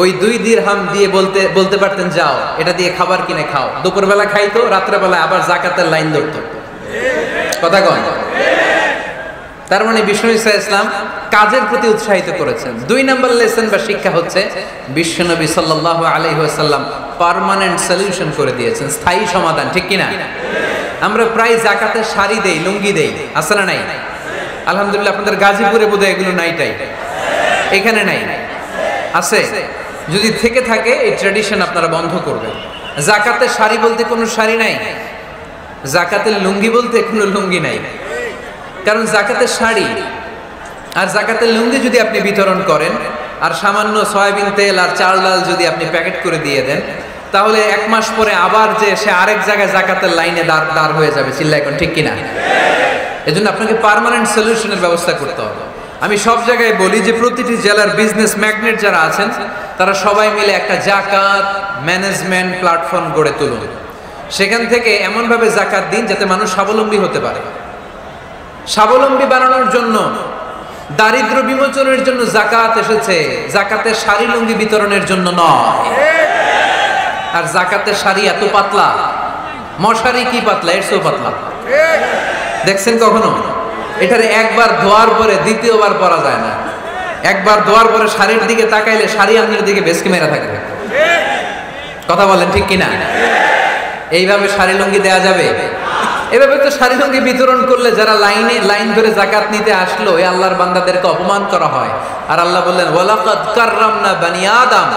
ওই 2 দিরহাম দিয়ে বলতে পারতেন যাও এটা দিয়ে খাবার কিনে খাও দুপুরবেলা খাইতো রাত্রেবেলা আবার যাকাতের লাইন ধরতো কথা কন তার মানে বিষ্ণু ঈসা ইসলাম কাজের প্রতি উৎসাহিত করেছেন 2 নম্বর লেসন বা শিক্ষা হচ্ছে বিশ্বনবী সাল্লাল্লাহু আলাইহি ওয়াসাল্লাম পার্মানেন্ট সলিউশন করে দিয়েছেন স্থায়ী সমাধান ঠিক কি না আমরা প্রায় যাকাতের শাড়ি দেই লুঙ্গি দেই আছে না নাই আলহামদুলিল্লাহ আপনাদের গাজীপুরে বোধহয় এগুলো নাইটাই এখানে নাই আছে যদি থেকে থাকে এই ট্র্যাডিশন আপনারা বন্ধ করবেন যাকাতের শাড়ি বলতে কোনো শাড়ি নাই যাকাতের লুঙ্গি বলতে কোনো লুঙ্গি নাই কারণ যাকাতের শাড়ি আর যাকাতের লুঙ্গি যদি আপনি বিতরণ করেন আর সামান্য সয়াবিন তেল আর চাল ডাল যদি আপনি প্যাকেট করে দিয়ে দেন তাহলে 1 মাস পরে আবার যে সে আরেক জায়গায় যাকাতের লাইনে দাঁড় হয়ে যাবে চিল্লা এখন ঠিক কিনা এজন্য আপনাকে পার্মানেন্ট সলিউশনের ব্যবস্থা করতে হবে আমি সব জায়গায় বলি যে প্রতিটি জেলার বিজনেস ম্যাগনেট যারা আছেন তারা সবাই মিলে একটা যাকাত ম্যানেজমেন্ট প্ল্যাটফর্ম গড়ে তুলুন সেখান থেকে এমনভাবে যাকাত দিন যাতে মানুষ স্বাবলম্বী হতে পারে স্বাবলম্বী বানানোর জন্য দারিদ্র বিমোচনের জন্য যাকাত এসেছে যাকাতের শাড়ি লুঙ্গি বিতরণের জন্য নয় আর যাকাতের শাড়ি এত পাতলা মশারি কি পাতলা এর চেয়েও পাতলা দেখছেন কখনো এটারে একবার ধোয়ার পরে দ্বিতীয়বার পরা যায় না একবার ধোয়ার পরে শাড়ির দিকে তাকাইলে শাড়ি আপনার দিকে বেশকি মেরা থাকবে কথা বলেন ঠিক কিনা এইভাবে শাড়ি লুঙ্গি দেয়া যাবে এভাবে তো শাড়ি লুঙ্গি বিতরণ করলে যারা লাইন ধরে যাকাত নিতে আসলো এই আল্লাহর বান্দাদেরকে অপমান করা হয় আর আল্লাহ বললেন ওয়ালাকাদ কাররামনা বানি আদম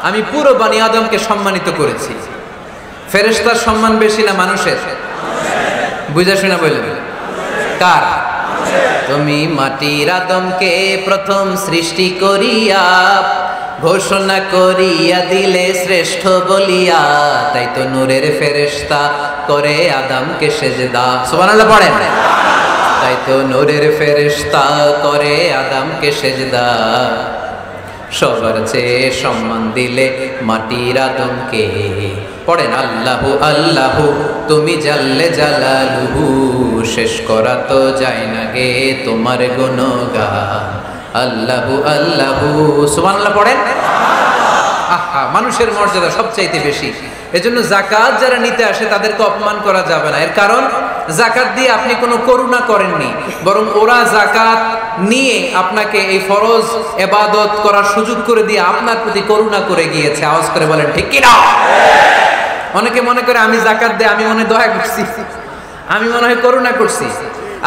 আমি পুরো বানি আদমকে সম্মানিত করেছি ফেরেশতার সম্মান বেশি না মানুষের বুঝা শুনা বললেন কার তুমি মাটির আদমকে প্রথম সৃষ্টি করিয়া ঘোষণা করিয়া দিলে শ্রেষ্ঠ বলিয়া তাই তো নূরের ফেরেশতা করে আদমকে সেজদা সুবহানাল্লাহ পড়েন তাই তো নূরের ফেরেশতা করে আদমকে সেজদা সবার চেয়ে সম্মান দিলে মাটির আদমকে পড়েন আল্লাহু আল্লাহু তুমি জাল্লে জালালুহু শেষ করা তো যায় না গে তোমার গুণগান আল্লাহু আল্লাহু সুবহানাল্লাহ পড়েন আহা, মানুষের মর্যাদা সবচাইতে বেশি। এজন্য যাকাত যারা নিতে আসে তাদেরকে অপমান করা যাবে না। এর কারণ যাকাত দিয়ে আপনি কোনো করুণা করেননি, বরং ওরা যাকাত নিয়ে আপনাকে এই ফরজ ইবাদত করার সুযোগ করে দিয়ে আপনার প্রতি করুণা করে গিয়েছে। আওয়াজ করে বলেন ঠিক কি না? অনেকে মনে করে আমি যাকাত দেই, আমি মনে দয়া করছি, আমি মনে হয় করুণা করছি।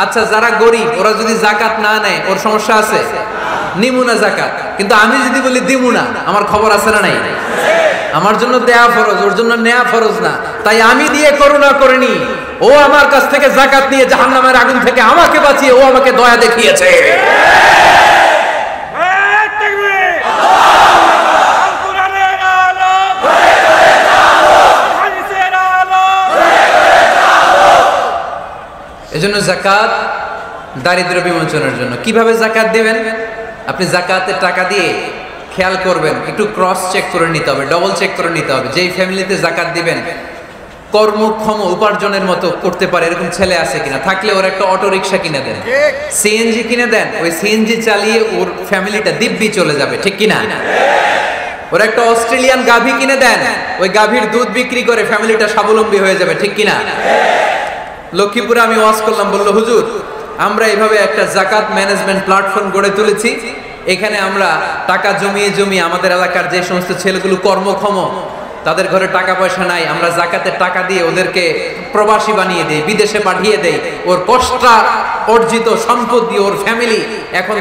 আচ্ছা, যারা গরিব ওরা যদি যাকাত না নেয় ওর সমস্যা আছে? নিমু না যাকাত। কিন্তু আমি যদি বলি দিমু না, আমার খবর আছে না নাই? আমার জন্য দেয়া ফরজ, ওর জন্য নেয়া ফরজ না। তাই আমি দিয়ে করুণা করিনি, ও আমার কাছ থেকে যাকাত নিয়ে জাহান্নামের আগুন থেকে আমাকে বাঁচিয়ে ও আমাকে দয়া দেখিয়েছে। এজন্য যাকাত দারিদ্র্য বিমোচনের জন্য। কিভাবে যাকাত দিবেন? আপনি যাকাতের টাকা দিয়ে খেয়াল করবেন, একটু ক্রস চেক করে নিতে হবে, ডবল চেক করে নিতে হবে। যেই ফ্যামিলিতে যাকাত দিবেন কর্মক্ষম উপার্জনের মতো করতে পারে এরকম ছেলে আছে কিনা, থাকলে ওর একটা অটো রিক্সা কিনে দেন, সিএনজি কিনে দেন, ওই সিএনজি চালিয়ে ওর ফ্যামিলিটা দিব্যি চলে যাবে, ঠিক কিনা? ওর একটা অস্ট্রেলিয়ান গাভী কিনে দেন, ওই গাভীর দুধ বিক্রি করে ফ্যামিলিটা স্বাবলম্বী হয়ে যাবে, ঠিক কিনা? লক্ষ্মীপুরে আমি ওয়াজ করলাম, বললো হুজুর আমরা এভাবে একটা যাকাত ম্যানেজমেন্ট প্ল্যাটফর্ম গড়ে তুলেছি, এখানে আমরা টাকা জমিয়ে জমিয়ে আমাদের এলাকার যে সমস্ত ছেলেগুলো কর্মক্ষম, তাদের ঘরে টাকা পয়সা নাই, আমরা যাকাতের টাকা দিয়ে ওদেরকে প্রবাসী বানিয়ে দেই, বিদেশে পাঠিয়ে দেই, ওর কষ্ট অর্জিত সম্পদ দিয়ে ওর ফ্যামিলি এখন